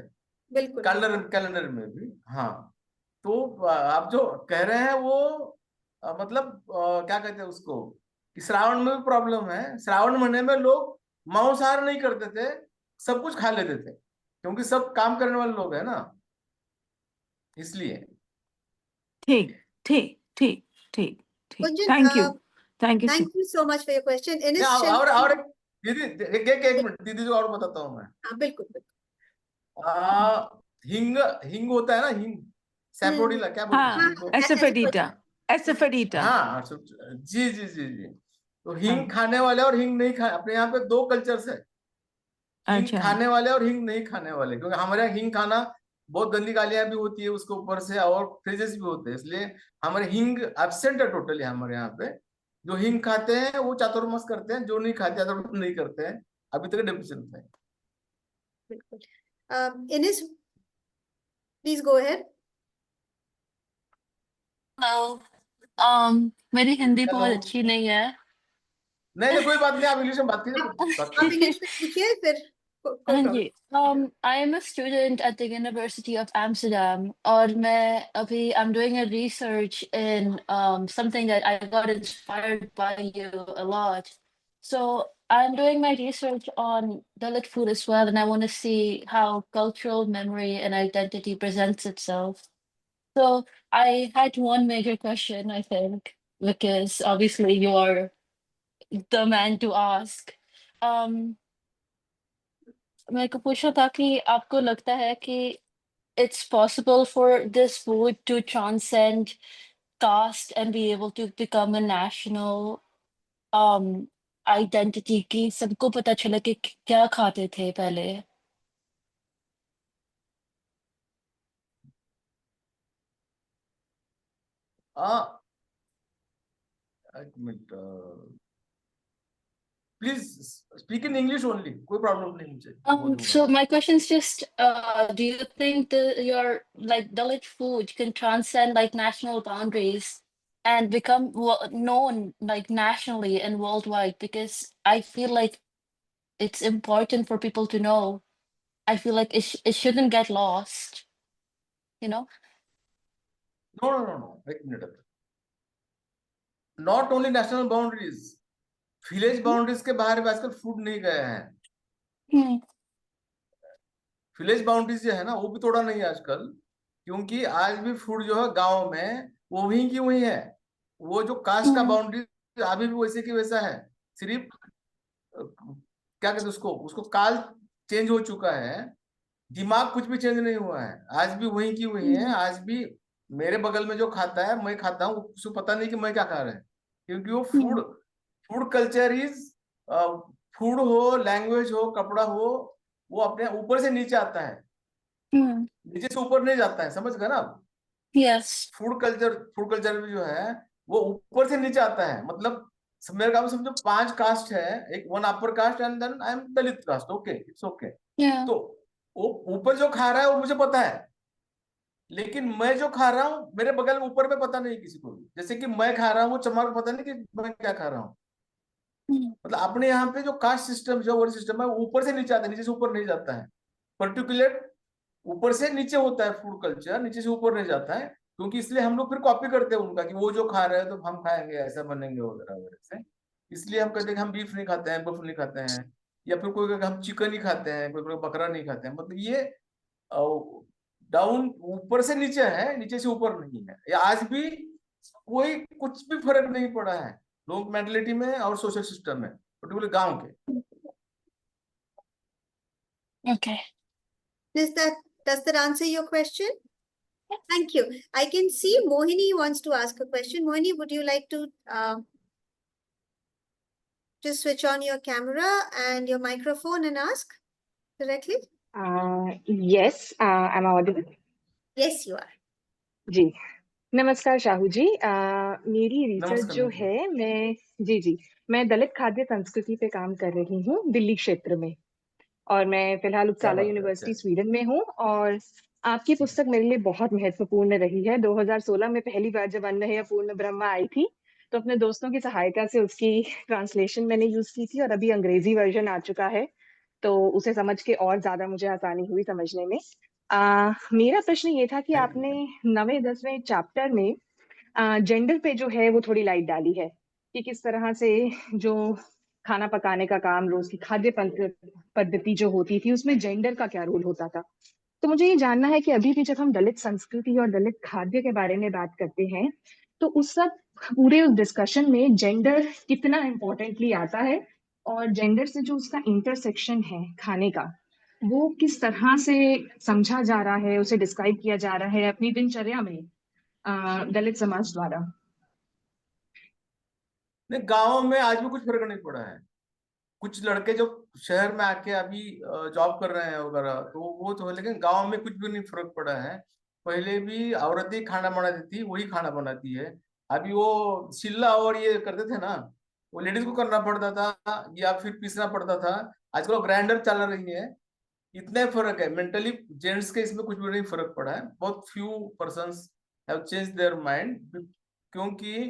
बिल्कुल कैलेंडर बिल्कुल कैलेंडर में भी। हाँ, तो आप जो कह रहे हैं वो मतलब क्या कहते हैं उसको, कि श्रावण में भी प्रॉब्लम है। श्रावण महीने में लोग मांसाहार नहीं करते थे, सब कुछ खा लेते थे, क्योंकि सब काम करने वाले लोग हैं ना, इसलिए। ठीक, ठीक, ठीक, ठीक, ठीक। Gunjan, thank you, thank you so. thank you so much for your question नहीं, initially। और दीदी, एक मिनट दीदी, जो और बताता हूँ मैं। हाँ बिल्कुल बिल्कुल। हिंग, हिंग होता है ना, हिंग, सैफोडीला क्या बोलते हैं हाँ, हिंग को? एसफेडीटा, एसफेडीटा। हाँ, जी जी जी जी। तो हिंग हाँ, खाने वाले और हिंग नहीं खाने, अपने यहाँ पे दो कल्चर्स है, हिंग अच्छा, खाने वाले और हिंग नहीं खाने वाले। क्योंकि हमारे यहाँ हिंग खाना बहुत गंदी गालियां भी होती है उसके ऊपर से, और फ्रेजेस भी होते हैं, इसलिए हमारे हिंग एब्सेंट है टोटली हमारे यहाँ पे। जो हिंग खाते हैं वो चातुर्मास करते हैं, जो नहीं खाते चातुर्मास नहीं करते हैं। अभी तक डिफरेंस है। बिल्कुल Ines, please go ahead। Hello. मेरी हिंदी हेलो। बहुत अच्छी नहीं है। नहीं नहीं, कोई बात नहीं, आप इंग्लिश में बात कीजिए, आप कोई बात आप नहीं। इंग्लिश में लिखिए फिर, कोई हाँ प्रॉब्लम। जी। I am a student at the university of Amsterdam, और मैं अभी I am doing a research in something that I got inspired by you a lot. So I'm doing my research on Dalit food as well, and I want to see how cultural memory and identity presents itself. So I had one major question, I think, because obviously you are the man to ask. मेरे को पूछना था कि आपको लगता है कि it's possible for this food to transcend caste and be able to become a national um identity, कि सबको पता चले कि क्या खाते थे पहले. हाँ, एक minute, please speak in English only, कोई प्रॉब्लम नहीं, मुझे बोल दूंगा So मैं। my question is just, do you think that your like Dalit food can transcend like national boundaries and become known like nationally and worldwide? Because I feel like it's important for people to know. I feel like it shouldn't get lost, you know? No no no no, एक minute. Not only national boundaries, village boundaries के बाहर भी आजकल food नहीं गए हैं। Hmm. Village boundaries जो है ना, वो भी तोड़ा नहीं है आजकल, क्योंकि आज भी फूड जो है गांव में वो वहीं की वहीं है। वो जो कास्ट का Hmm. बाउंड्री अभी भी वैसे की वैसा है। सिर्फ क्या कहते हैं उसको, उसको काल चेंज हो चुका है, दिमाग कुछ भी चेंज नहीं हुआ है। आज भी वहीं की वहीं है। Hmm. आज भी मेरे बगल में जो खाता है, मैं खाता हूँ, उसको पता नहीं कि मैं क्या खा रहा है, क्योंकि वो Hmm. Food, food culture is, food हो, लैंग्वेज हो, कपड़ा हो, वो अपने ऊपर से नीचे आता है। नीचे से ऊपर नहीं जाता है, समझ गए ना आप? Yes. फूड कल्चर भी जो है वो ऊपर से नीचे आता है। मतलब मेरे काम समझो 5 कास्ट है, एक 1 upper caste and then I am Dalit caste, okay it's okay. Yeah. तो वो ऊपर जो खा रहा है वो मुझे पता है, लेकिन मैं जो खा रहा हूँ मेरे बगल में ऊपर में पता नहीं किसी को भी। जैसे कि मैं खा रहा हूँ, वो चमार को पता नहीं कि मैं क्या खा रहा हूँ। मतलब अपने यहाँ पे जो कास्ट सिस्टम, जो वर्ड सिस्टम है, ऊपर से नीचे आता है, नीचे से ऊपर नहीं जाता है। पर्टिकुलर ऊपर से नीचे होता है फूड कल्चर, नीचे से ऊपर नहीं जाता है। क्योंकि इसलिए हम लोग फिर कॉपी करते हैं उनका कि वो जो खा रहे हैं तो हम खाएंगे, ऐसा बनेंगे वगैरह वगैरह से। इसलिए हम कहते हैं कि हम बीफ नहीं खाते हैं, बफ नहीं खाते हैं, या फिर कोई कहता है हम चिकन ही खाते हैं, कोई बकरा नहीं खाते हैं। मतलब ये डाउन ऊपर से नीचे है, नीचे से ऊपर नहीं है। या आज भी कोई कुछ भी फर्क नहीं पड़ा है लोग मेंटलिटी में और सोशल सिस्टम में, पर्टिकुलर गांव के। Okay. Does that answer your question? Thank you. I can see Mohini wants to ask a question. Mohini, would you like to just switch on your camera and your microphone and ask directly? Yes, am I audible? Yes, you are. जी, नमस्कार शाहू जी। मेरी research नमस्कार, जो नमस्कार। है मैं दलित खाद्य संस्कृति पे काम कर रही हूँ दिल्ली क्षेत्र में, और मैं फिलहाल क्या उपसाला बात है, यूनिवर्सिटी अच्छा। स्वीडन में हूँ। और आपकी पुस्तक मेरे लिए बहुत महत्वपूर्ण रही है। 2016 में पहली बार जब अन्न है या पूर्ण ब्रह्म आई थी, तो अपने दोस्तों की सहायता से उसकी ट्रांसलेशन मैंने यूज की थी, और अभी अंग्रेजी वर्जन आ चुका है, तो उसे समझ के और ज्यादा मुझे आसानी हुई समझने में। मेरा प्रश्न ये था कि थैंक यू, आपने थैंक यू। 9वें-10वें चैप्टर में जेंडर पे जो है वो थोड़ी लाइट डाली है कि किस तरह से जो खाना पकाने का काम, रोज की खाद्य पद्धति जो होती थी, उसमें जेंडर का क्या रोल होता था। तो मुझे ये जानना है कि अभी भी जब हम दलित संस्कृति और दलित खाद्य के बारे में बात करते हैं, तो उस सब पूरे उस डिस्कशन में जेंडर कितना इम्पोर्टेंटली आता है, और जेंडर से जो उसका इंटरसेक्शन है खाने का, वो किस तरह से समझा जा रहा है, उसे डिस्क्राइब किया जा रहा है अपनी दिनचर्या में दलित समाज द्वारा। नहीं, गाँव में आज भी कुछ फर्क नहीं पड़ा है। कुछ लड़के जो शहर में आके अभी जॉब कर रहे हैं वगैरह, तो वो तो है, लेकिन गांव में कुछ भी नहीं फर्क पड़ा है। पहले भी औरतें खाना बनाती थी, वही खाना बनाती है। अभी वो चिल्ला और ये करते थे ना, वो लेडीज को करना पड़ता था या फिर पीसना पड़ता था। आजकल ग्राइंडर चल रही है। इतना ही फर्क है मेंटली। जेंट्स के इसमें कुछ भी नहीं फर्क पड़ा है। बहुत few persons have change their mind. क्योंकि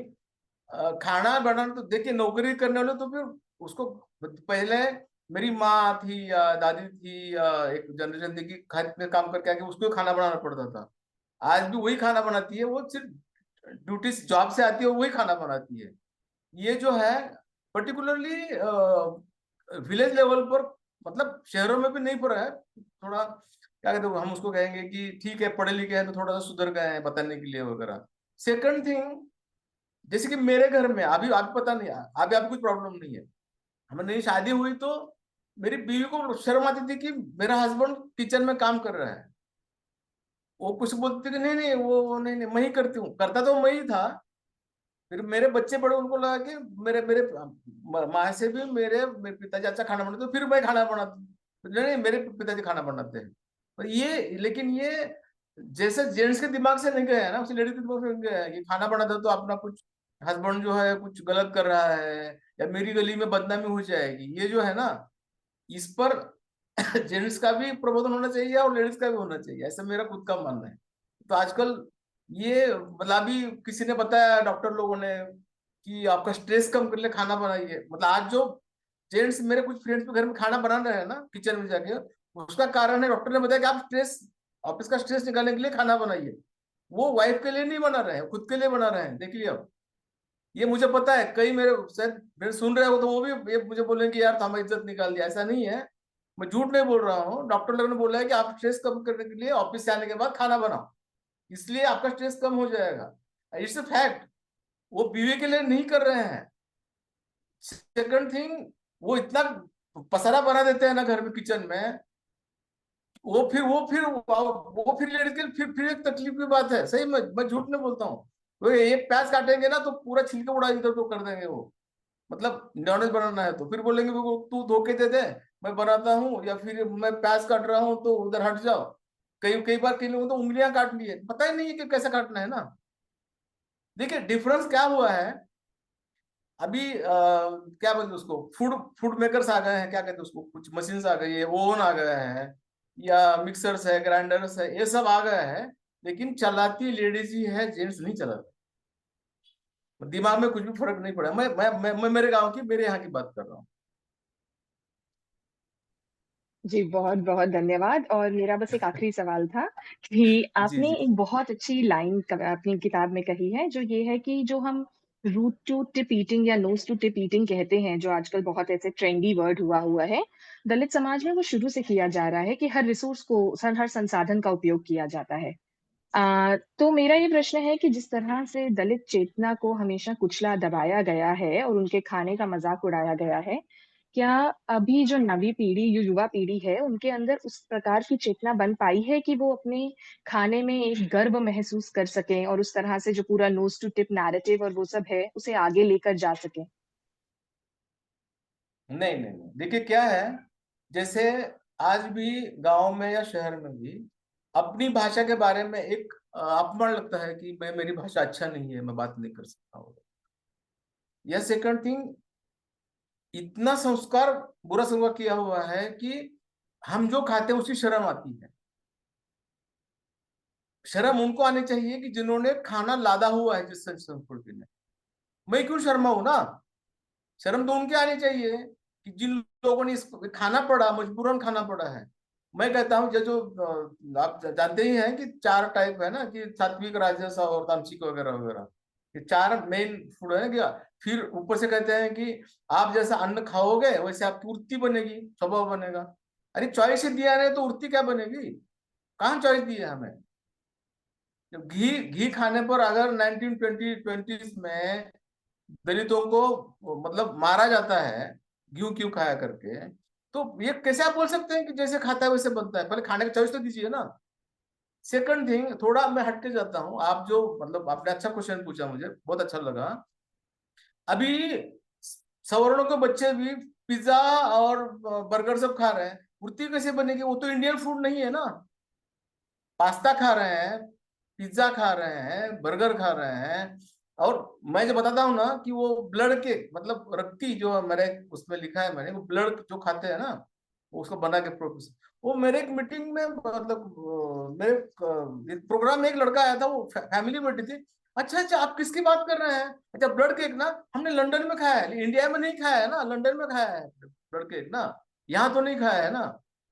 खाना बनाना तो देखिए, नौकरी करने वाले तो फिर उसको पहले मेरी माँ थी या दादी थी या एक जनरेशन थी कि घर में काम करके आके उसको खाना बनाना पड़ता था। आज भी वही खाना बनाती है, वो सिर्फ ड्यूटी जॉब से आती है, वही खाना बनाती है। ये जो है पर्टिकुलरली विलेज लेवल पर, मतलब शहरों में भी नहीं पड़ा है। थोड़ा क्या कहते हैं, हम उसको कहेंगे कि ठीक है पढ़े लिखे हैं तो थोड़ा सा सुधर गए हैं बताने के लिए वगैरह। सेकंड थिंग, जैसे कि मेरे घर में अभी आप पता नहीं, अभी आपको कुछ प्रॉब्लम नहीं है। हमें नई शादी हुई तो मेरी बीवी को शर्म आती थी कि मेरा हस्बैंड किचन में काम कर रहा है। वो कुछ बोलती थी कि नहीं नहीं वो नहीं नहीं मैं ही करती हूँ, करता तो मैं ही था। फिर मेरे बच्चे बड़े, उनको लगा कि मेरे मेरे माँ से भी मेरे पिताजी अच्छा खाना बनाते, तो फिर मैं खाना बनाती हूँ। नहीं नहीं मेरे पिताजी खाना बनाते हैं। तो ये, लेकिन ये जैसे जेंट्स के दिमाग से नहीं गया है ना, उसे लेडीज के दिमाग से नहीं गया है कि खाना बनाता तो अपना कुछ हस्बैंड जो है कुछ गलत कर रहा है या मेरी गली में बदनामी हो जाएगी। ये जो है ना, इस पर जेंट्स का भी प्रबोधन होना चाहिए और लेडीज का भी होना चाहिए, ऐसा मेरा खुद का मानना है। तो आजकल ये मतलब अभी किसी ने बताया, डॉक्टर लोगों ने, कि आपका स्ट्रेस कम कर ले खाना बनाइए। मतलब आज जो जेंट्स मेरे कुछ फ्रेंड्स के घर में खाना बना रहे हैं ना किचन में जाके, उसका कारण है डॉक्टर ने बताया कि आप स्ट्रेस, ऑफिस का स्ट्रेस निकालने के लिए खाना बनाइए। वो वाइफ के लिए नहीं बना रहे हैं, खुद के लिए बना रहे हैं। देख लिया, ये मुझे पता है। कई मेरे शायद मेरे सुन रहे हो तो वो भी ये मुझे बोलेंगे यार तो हमारी इज्जत निकाल दिया। ऐसा नहीं है, मैं झूठ नहीं बोल रहा हूँ। डॉक्टर लोगों ने बोला है कि आप स्ट्रेस कम करने के लिए ऑफिस से आने के बाद खाना बनाओ, इसलिए आपका स्ट्रेस कम हो जाएगा। It's a fact. वो बीवी के लिए नहीं कर रहे हैं। सेकंड थिंग, वो इतना पसारा बना देते हैं ना घर में किचन में, वो फिर लेडीज के लिए फिर एक तकलीफ की बात है। सही, मैं झूठ नहीं बोलता हूँ। वो एक प्याज काटेंगे ना तो पूरा छिलके उड़ा इधर तो कर देंगे वो। मतलब नॉनवेज बनाना है तो फिर बोलेंगे वो तू धोखे दे दे, मैं बनाता हूँ, या फिर मैं प्याज काट रहा हूँ तो उधर हट जाओ। कई बार कई लोगों तो उंगलियां काट ली है, पता ही नहीं है कि कैसे काटना है ना। देखिए डिफरेंस क्या हुआ है, अभी क्या बोलते उसको, फूड मेकर्स आ गए हैं, क्या कहते हैं उसको, कुछ मशीन्स आ गई है, ओवन आ गया है, या मिक्सर्स है, ग्राइंडर्स है, ये सब आ गया है, लेकिन चलाती लेडीज ही है, जेंट्स नहीं चलाते। दिमाग में कुछ भी फर्क नहीं पड़ा। मैं मेरे गांव की, मेरे यहाँ की बात कर रहा हूँ। जी बहुत बहुत धन्यवाद। और मेरा बस एक आखिरी सवाल था कि जी आपने जी एक बहुत अच्छी लाइन अपनी किताब में कही है, जो ये है कि जो हम रूट टू टिप ईटिंग या नोज टू टिप ईटिंग कहते हैं, जो आजकल बहुत ऐसे ट्रेंडी वर्ड हुआ है, दलित समाज में वो शुरू से किया जा रहा है कि हर रिसोर्स को, हर संसाधन का उपयोग किया जाता है। तो मेरा ये प्रश्न है कि जिस तरह से दलित चेतना को हमेशा कुचला दबाया गया है और उनके खाने का मजाक उड़ाया गया है, क्या अभी जो नवी पीढ़ी, जो युवा पीढ़ी है, उनके अंदर उस प्रकार की चेतना बन पाई है कि वो अपने खाने में एक गर्व महसूस कर सकें और उस तरह से जो पूरा नोज टू टिप नैरेटिव और वो सब है, उसे आगे लेकर जा सकें? नहीं नहीं नहीं, देखिए क्या है, जैसे आज भी गांव में या शहर में भी अपनी भाषा के बारे में एक अपमान लगता है कि मैं, मेरी भाषा अच्छा नहीं है, मैं बात नहीं कर सकता हूँ। या सेकंड थिंग, इतना संस्कार, बुरा संस्कार किया हुआ है कि हम जो खाते हैं उसकी शर्म आती है। शर्म उनको आनी चाहिए कि जिन्होंने खाना लादा हुआ है जिस संस्कृति में। मैं क्यों शर्माऊं ना, शर्म तो उनके आनी चाहिए कि जिन लोगों ने इस खाना पड़ा, मजबूरन खाना पड़ा है। मैं कहता हूँ जो आप जानते ही हैं कि 4 टाइप है ना, कि सात्विक, राजस और तामसिक वगैरह वगैरह, ये 4 मेन फूड है ना। क्या फिर ऊपर से कहते हैं कि आप जैसा अन्न खाओगे वैसे आपकी उर्ती बनेगी, स्वभाव बनेगा। अरे चॉइस ही दिया नहीं तो उर्ती क्या बनेगी? कहाँ चॉइस दी है हमें? घी घी खाने पर अगर 1920s में दलितों को मतलब मारा जाता है, घी क्यों खाया करके, तो ये कैसे आप बोल सकते हैं कि जैसे खाता है वैसे बनता है? पहले खाने का चॉइस तो दीजिए ना। सेकंड थिंग, थोड़ा मैं हट के जाता हूँ, आप जो मतलब आपने अच्छा क्वेश्चन पूछा, मुझे बहुत अच्छा लगा। अभी सवर्णों के बच्चे भी पिज्जा और बर्गर सब खा रहे हैं, वृत्ति कैसे बनेगी? वो तो इंडियन फूड नहीं है ना। पास्ता खा रहे हैं, पिज्जा खा रहे हैं, बर्गर खा रहे हैं। और मैं जो बताता हूँ ना कि वो ब्लड के मतलब रक्ती जो मेरे उसमें लिखा है मैंने, वो ब्लड जो खाते हैं ना, वो उसको बना के प्रोफेसर, वो मेरे एक मीटिंग में मतलब मेरे प्रोग्राम में एक लड़का आया था, वो फैमिली बैठी थी। अच्छा अच्छा, आप किसकी बात कर रहे हैं? अच्छा ब्लड केक ना, हमने लंदन में खाया है, इंडिया में नहीं खाया है ना, लंदन में खाया है ब्लड केक ना, यहाँ तो नहीं खाया है ना।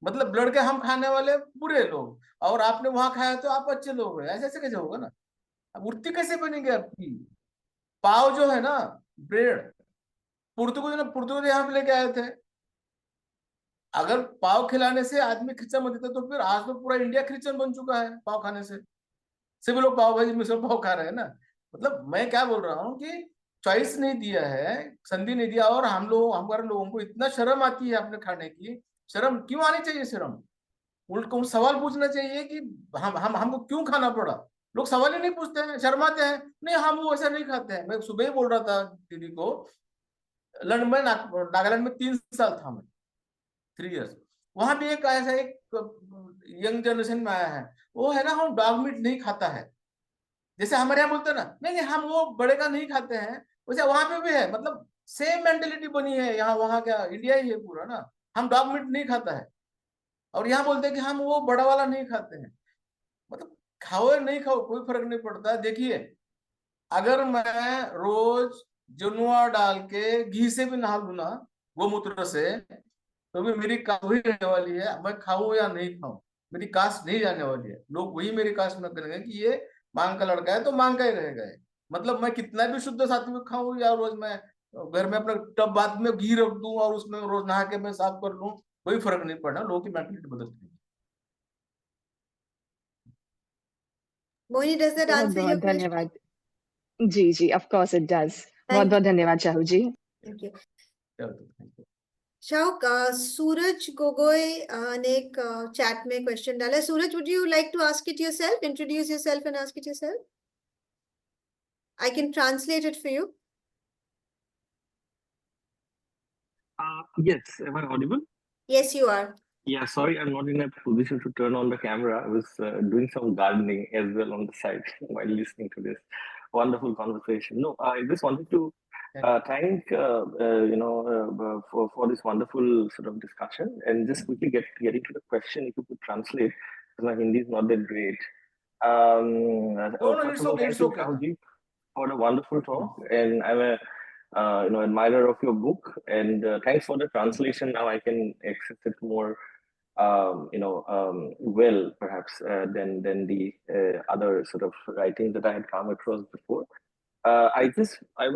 मतलब ब्लड के हम खाने वाले बुरे लोग, और आपने वहां खाया तो आप अच्छे लोग हैं, ऐसे ऐसे कैसे होगा ना? अब उड़ती कैसे बनेगी आपकी? पाव जो है ना, ब्रेड, पुर्तगाल यहाँ पे लेके आए थे। अगर पाव खिलाने से आदमी क्रिश्चियन बनते थे, तो फिर आज तो पूरा इंडिया क्रिश्चियन बन चुका है पाव खाने से। सभी लोग पाव भाजी मिसल पाव खा रहे हैं ना। मतलब मैं क्या बोल रहा हूँ कि चॉइस नहीं दिया है, संधि नहीं दिया, और हम लोग, हमारे लोगों को इतना शर्म आती है अपने खाने की। शर्म क्यों आनी चाहिए? शर्म उनको सवाल पूछना चाहिए कि हम हमको क्यों खाना पड़ा। लोग सवाल ही नहीं पूछते हैं, शर्माते हैं, नहीं हम वो ऐसा नहीं खाते हैं। मैं सुबह ही बोल रहा था दीदी को, लंदन में नागालैंड में 3 साल था मैं, 3 इयर्स। वहां भी एक ऐसा एक यंग जनरेशन में आया है, वो है ना, हम डॉग मीट नहीं खाता है। जैसे हमारे यहाँ बोलते हैं ना, नहीं नहीं हम वो बड़े का नहीं खाते हैं, वैसे वहां पे भी है। मतलब सेम मेंटेलिटी बनी है यहाँ, वहां क्या इंडिया ही है पूरा ना, हम डॉग मीट नहीं खाता है। और यहाँ बोलते हैं कि हम वो बड़ा वाला नहीं खाते हैं। मतलब खाओ या नहीं खाओ कोई फर्क नहीं पड़ता। देखिए अगर मैं रोज जनुआ डाल के घी से भी नहा लू ना, गोमूत्र से, तो भी मेरी कास्ट वही रहने वाली है। मैं खाऊं या नहीं खाऊं, मेरी कास्ट नहीं जाने वाली है। लोग वही मेरी कास्ट में करेंगे कि ये मांग का लड़का है तो मांग का ही रहेगा ये। मतलब मैं कितना भी शुद्ध सात्विक खाऊं, या रोज मैं घर में अपना टब बाद में घी रख दूं और उसमें रोज नहा के मैं साफ कर लूं, कोई फर्क नहीं पड़ना। लोगों की मेंटेलिटी बदलती है। Mohini, does that बहुत answer बहुत your question? धन्यवाद। जी जी, ऑफ कोर्स इट डज। बहुत Thank बहुत धन्यवाद शाहू जी। Thank you. चलो, thank you. शाहू, सूरज गोगोई ने एक चैट में क्वेश्चन डाला है। सूरज, would you like to ask it yourself? Introduce yourself and ask it yourself. I can translate it for you. Yes, am I audible? Yes, you are. Yeah, sorry, I'm not in a position to turn on the camera. I was doing some gardening as well on the side while listening to this wonderful conversation. No, I just wanted to thank for this wonderful sort of discussion, and just quickly getting to the question. If you could translate, because my Hindi is not that great. No, First of all, thank it's you, okay. Shahji, for the wonderful talk, and I'm a admirer of your book, and thanks for the translation. Now I can access it more well, perhaps, than the other sort of writings that I had come across before. I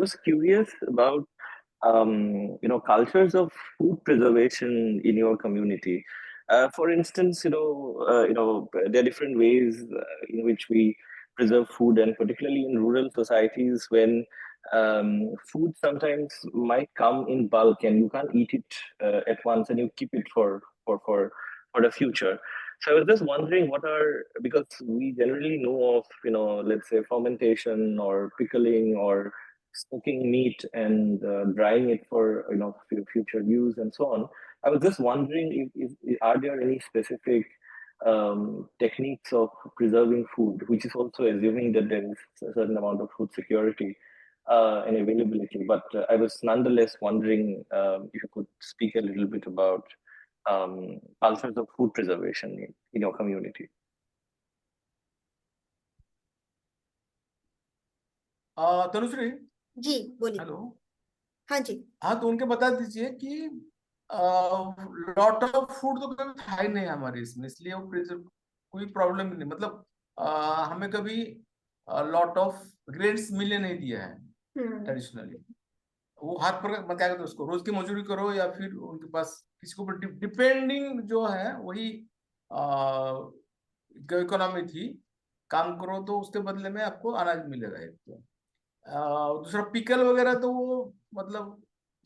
was curious about cultures of food preservation in your community. For instance, there are different ways in which we preserve food, and particularly in rural societies when food sometimes might come in bulk and you can't eat it at once, and you keep it for the future. So I was just wondering because we generally know of, let's say fermentation or pickling or smoking meat and drying it for, future use and so on. I was just wondering are there any specific techniques of preserving food, which is also assuming that there is a certain amount of food security and availability. But I was nonetheless wondering if you could speak a little bit about cultures of food preservation in your community. Tanushree जी बोलिए। Hello. हाँ जी। हाँ, तो उनके बता दीजिए कि lot of food तो कभी था ही नहीं हमारे इसमें, इसलिए वो प्रिजर्व कोई प्रॉब्लम ही नहीं। मतलब हमें कभी लॉट ऑफ ग्रेन्स मिलने नहीं दिया है ट्रेडिशनली। वो हाथ पर क्या कहते हैं उसको, रोज की मजदूरी करो या फिर उनके पास किसी के ऊपर डिपेंडिंग जो है वही इकोनॉमी थी, काम करो तो उसके बदले में आपको अनाज मिलेगा। एक तो दूसरा पिकल वगैरह तो वो मतलब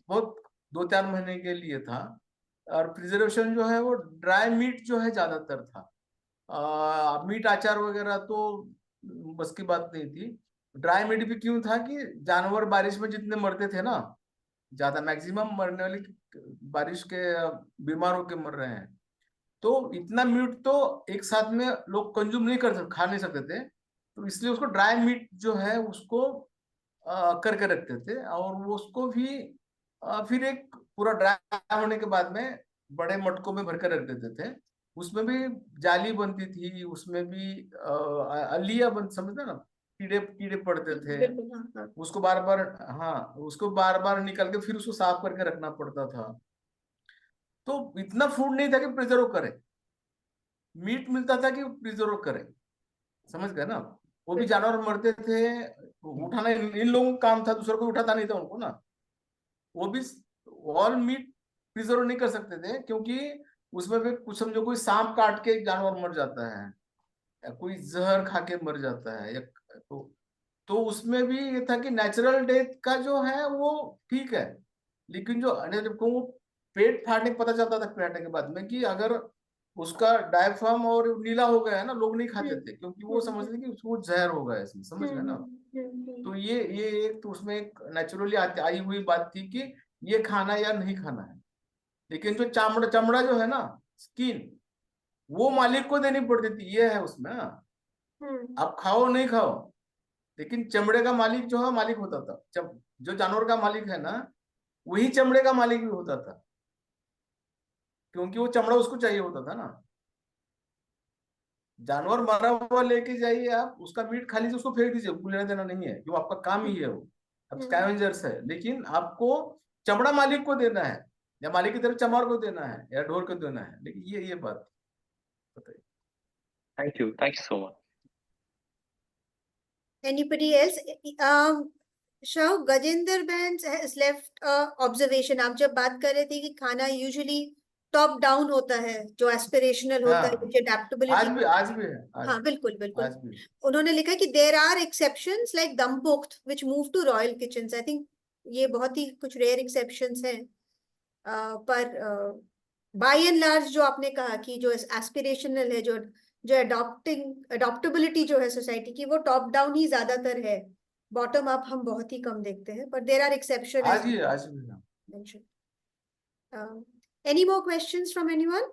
बहुत 2-4 महीने के लिए था। और प्रिजर्वेशन जो है वो ड्राई मीट जो है ज्यादातर था। मीट अचार वगैरह तो बस की बात नहीं थी। ड्राई मीट भी क्यों था कि जानवर बारिश में जितने मरते थे ना, ज्यादा मैक्सिमम मरने वाले बारिश के बीमार होके मर रहे हैं, तो इतना मीट तो एक साथ में लोग कंज्यूम नहीं खा नहीं सकते थे, तो इसलिए उसको ड्राई मीट जो है उसको करके रखते थे। और वो उसको भी फिर एक पूरा ड्राई होने के बाद में बड़े मटकों में भरकर रख देते थे। उसमें भी जाली बनती थी, उसमें भी अलिया बन, समझते ना, कीड़े पड़ते थे। उसको बार बार, हाँ, उसको बार बार निकाल के फिर उसको साफ करके रखना पड़ता था। तो इतना फूड नहीं था कि प्रिजर्व करे, मीट मिलता था कि प्रिजर्व करे, समझ गए ना। वो भी जानवर मरते थे, उठाना इन लोगों का काम था, दूसरा कोई उठाता नहीं था उनको ना। वो भी ऑल मीट प्रिजर्व नहीं कर सकते थे, क्योंकि उसमें भी कुछ समझो कोई सांप काट के जानवर मर जाता है या कोई जहर खा के मर जाता है, या तो उसमें भी ये था कि नेचुरल डेथ का जो है वो ठीक है, लेकिन जो वो पेट फाड़ने पता चलता था फाड़ने के बाद में कि अगर उसका डायफ्राम और नीला हो गया है ना, लोग नहीं खाते थे, क्योंकि वो समझते कि उसको जहर हो गया इसमें, समझ गए ना। तो ये एक तो उसमें एक नेचुरली आई हुई बात थी कि ये खाना या नहीं खाना है। लेकिन जो चमड़ा जो है ना, स्किन, वो मालिक को देनी पड़ती थी, ये है उसमें। आप खाओ नहीं खाओ, लेकिन चमड़े का मालिक जो है मालिक होता था। जो जानवर का मालिक है ना, वही चमड़े का मालिक भी होता था, क्योंकि वो चमड़ा उसको चाहिए होता था ना। जानवर मरा हुआ लेके जाइए आप, उसका मीट खा लीजिए, उसको फेंक दीजिए, उसको लेना देना नहीं है, क्यों, आपका काम ही है वो, अब स्कैवेंजर्स है। लेकिन आपको चमड़ा मालिक को देना है, या मालिक की तरफ चमार को देना है, या ढोर को देना है। लेकिन ये बात बताइए। Thank you so much. Anybody else? Shah, Gajendra Bens has left observation. आप जब बात कर रहे थे कि खाना यूजुअली टॉप डाउन होता है, जो एस्पिरेशनल होता है, जो एडेप्टेबिलिटी, आज भी है। हाँ बिल्कुल। उन्होंने लिखा कि there are exceptions like dumpukht which move to royal kitchens. I think ये बहुत ही कुछ रेयर एक्सेप्शंस हैं, पर बाय एंड लार्ज जो आपने कहा कि जो एस्पिरेशनल है, जो अडॉप्टेबिलिटी जो है सोसाइटी की, वो टॉप डाउन ही ज्यादातर है, बॉटम अप हम बहुत ही कम देखते हैं, but there are exceptions. आज भी mentioned. Any more questions from anyone?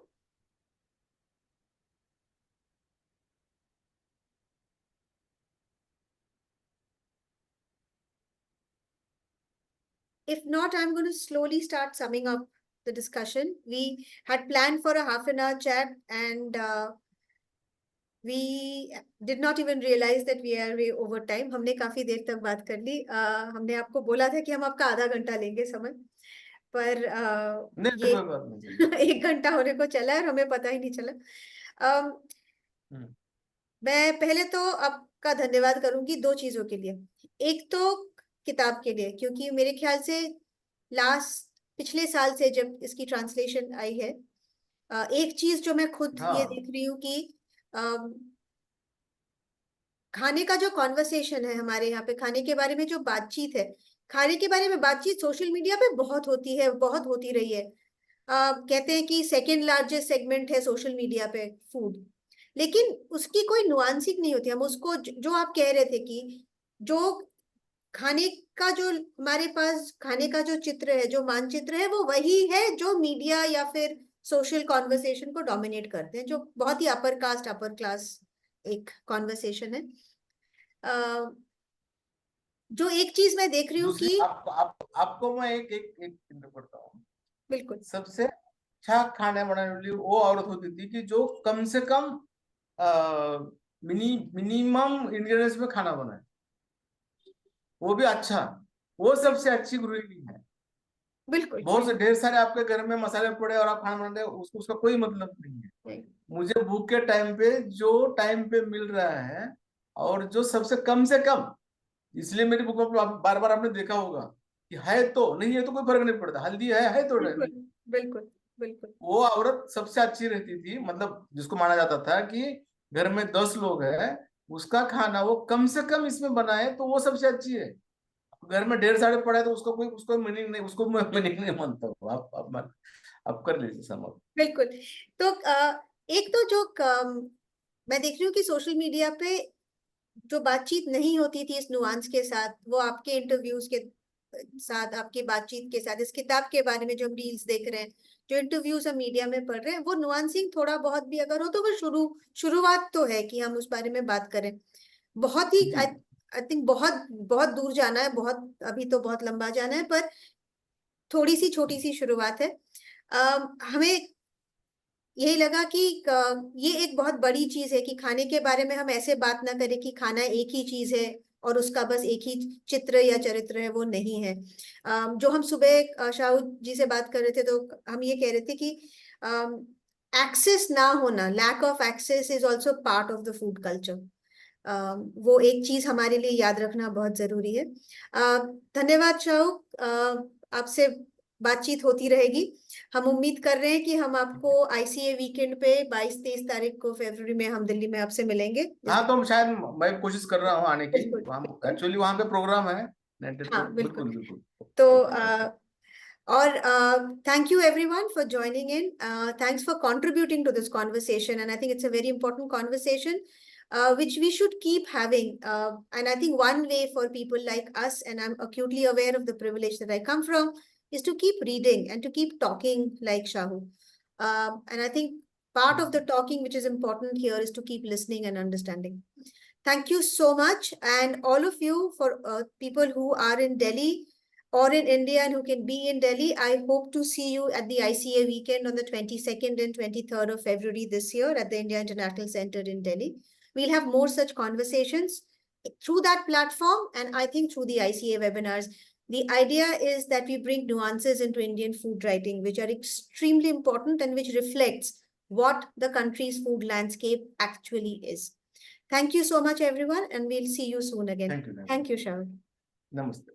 if not, I'm going to slowly start summing up the discussion. We had planned for a half-an-hour chat, and we did not even realize that we are way over time. हमने काफी देर तक बात कर ली. हमने आपको बोला था कि हम आपका आधा घंटा लेंगे समय, पर नहीं, ये कोई बात नहीं। 1 घंटा होने को चला है और हमें पता ही नहीं चला. मैं पहले तो आपका धन्यवाद करूंगी 2 चीजों के लिए. एक तो किताब के लिए, क्योंकि मेरे ख्याल से पिछले साल से जब इसकी ट्रांसलेशन आई है, एक चीज जो मैं खुद ये देख रही हूँ कि खाने का जो कॉन्वर्सेशन है हमारे यहाँ पे, खाने के बारे में जो बातचीत है, खाने के बारे में बातचीत सोशल मीडिया पे बहुत होती है, बहुत होती रही है. कहते हैं कि सेकेंड लार्जेस्ट सेगमेंट है सोशल मीडिया पे फूड, लेकिन उसकी कोई नुआंसिंग नहीं होती. हम उसको जो आप कह रहे थे कि जो खाने का जो हमारे पास खाने का जो चित्र है, जो मानचित्र है, वो वही है जो मीडिया या फिर सोशल कॉन्वर्सेशन को डोमिनेट करते हैं, जो बहुत ही अपर कास्ट अपर क्लास एक कॉन्वर्सेशन है. जो एक चीज मैं देख रही हूँ कि आपको मैं एक करता हूँ. बिल्कुल. सबसे अच्छा खाना बनाने वाली वो औरत होती थी कि जो कम से कम मिनिमम इंग्रेडिएंट्स में खाना बनाए, वो भी अच्छा. वो सबसे अच्छी गृहिणी है. बिल्कुल. बहुत से ढेर सारे आपके घर में मसाले पड़े और आप खाना बना रहे हो, उसका कोई मतलब नहीं है. मुझे भूख के टाइम पे जो टाइम पे मिल रहा है और जो सबसे कम से कम, इसलिए मेरी बुक में बार बार आपने देखा होगा कि है तो नहीं है तो कोई फर्क नहीं पड़ता, हल्दी है तो बिल्कुल बिल्कुल बिल्कुल. वो औरत सबसे अच्छी रहती थी. मतलब जिसको माना जाता था कि घर में 10 लोग हैं, उसका खाना वो कम से कम इसमें बनाए तो वो सबसे अच्छी है. घर में ढेर सारे पड़े तो उसको मीनिंग नहीं, उसको मैं मीनिंग नहीं मानता हूँ. आप कर लीजिए समाप्त. बिल्कुल. तो एक तो जो मैं देख रही हूँ कि सोशल मीडिया पे जो बातचीत नहीं होती थी इस नुआंस के साथ, वो आपके इंटरव्यूज के साथ, आपकी बातचीत के साथ, इस किताब के बारे में जो हम रील्स देख रहे हैं, जो इंटरव्यूज हम मीडिया में पढ़ रहे हैं, वो नुआंसिंग थोड़ा बहुत भी अगर हो तो वो शुरुआत तो है कि हम उस बारे में बात करें. बहुत ही आई थिंक बहुत बहुत दूर जाना है, बहुत अभी तो बहुत लंबा जाना है, पर थोड़ी सी छोटी सी शुरुआत है. हमें यही लगा कि ये एक बहुत बड़ी चीज है कि खाने के बारे में हम ऐसे बात ना करें कि खाना एक ही चीज है और उसका बस एक ही चित्र या चरित्र है, वो नहीं है. जो हम सुबह शाहू जी से बात कर रहे थे तो हम ये कह रहे थे कि एक्सेस ना होना, lack of access is also part of the food culture. वो एक चीज हमारे लिए याद रखना बहुत जरूरी है. धन्यवाद शाहू. आपसे बातचीत होती रहेगी. हम उम्मीद कर रहे हैं कि हम आपको आईसीए वीकेंड पे 22-23 तारीख को फरवरी में हम दिल्ली में आपसे मिलेंगे. हाँ, तो शायद मैं कोशिश कर रहा हूँ आने की. एक्चुअली वहाँ पे प्रोग्राम है. हाँ, बिल्कुल. तो और thank you everyone for joining in. Thanks for contributing to this conversation, and I think it's a very important conversation which we should keep having. And I think one way for people like us, and I'm acutely aware of the privilege that I come from, is to keep reading and to keep talking like Shahu. And I think part of the talking which is important here is to keep listening and understanding. Thank you so much. And all of you, for people who are in Delhi or in India and who can be in Delhi, I hope to see you at the ICA weekend on the 22nd and 23rd of February this year at the India International Center in Delhi. We'll have more such conversations through that platform, and I think through the ICA webinars. The idea is that we bring nuances into Indian food writing, which are extremely important and which reflects what the country's food landscape actually is. Thank you so much, everyone, and we'll see you soon again. Thank you. Thank you, Sharon. Namaste.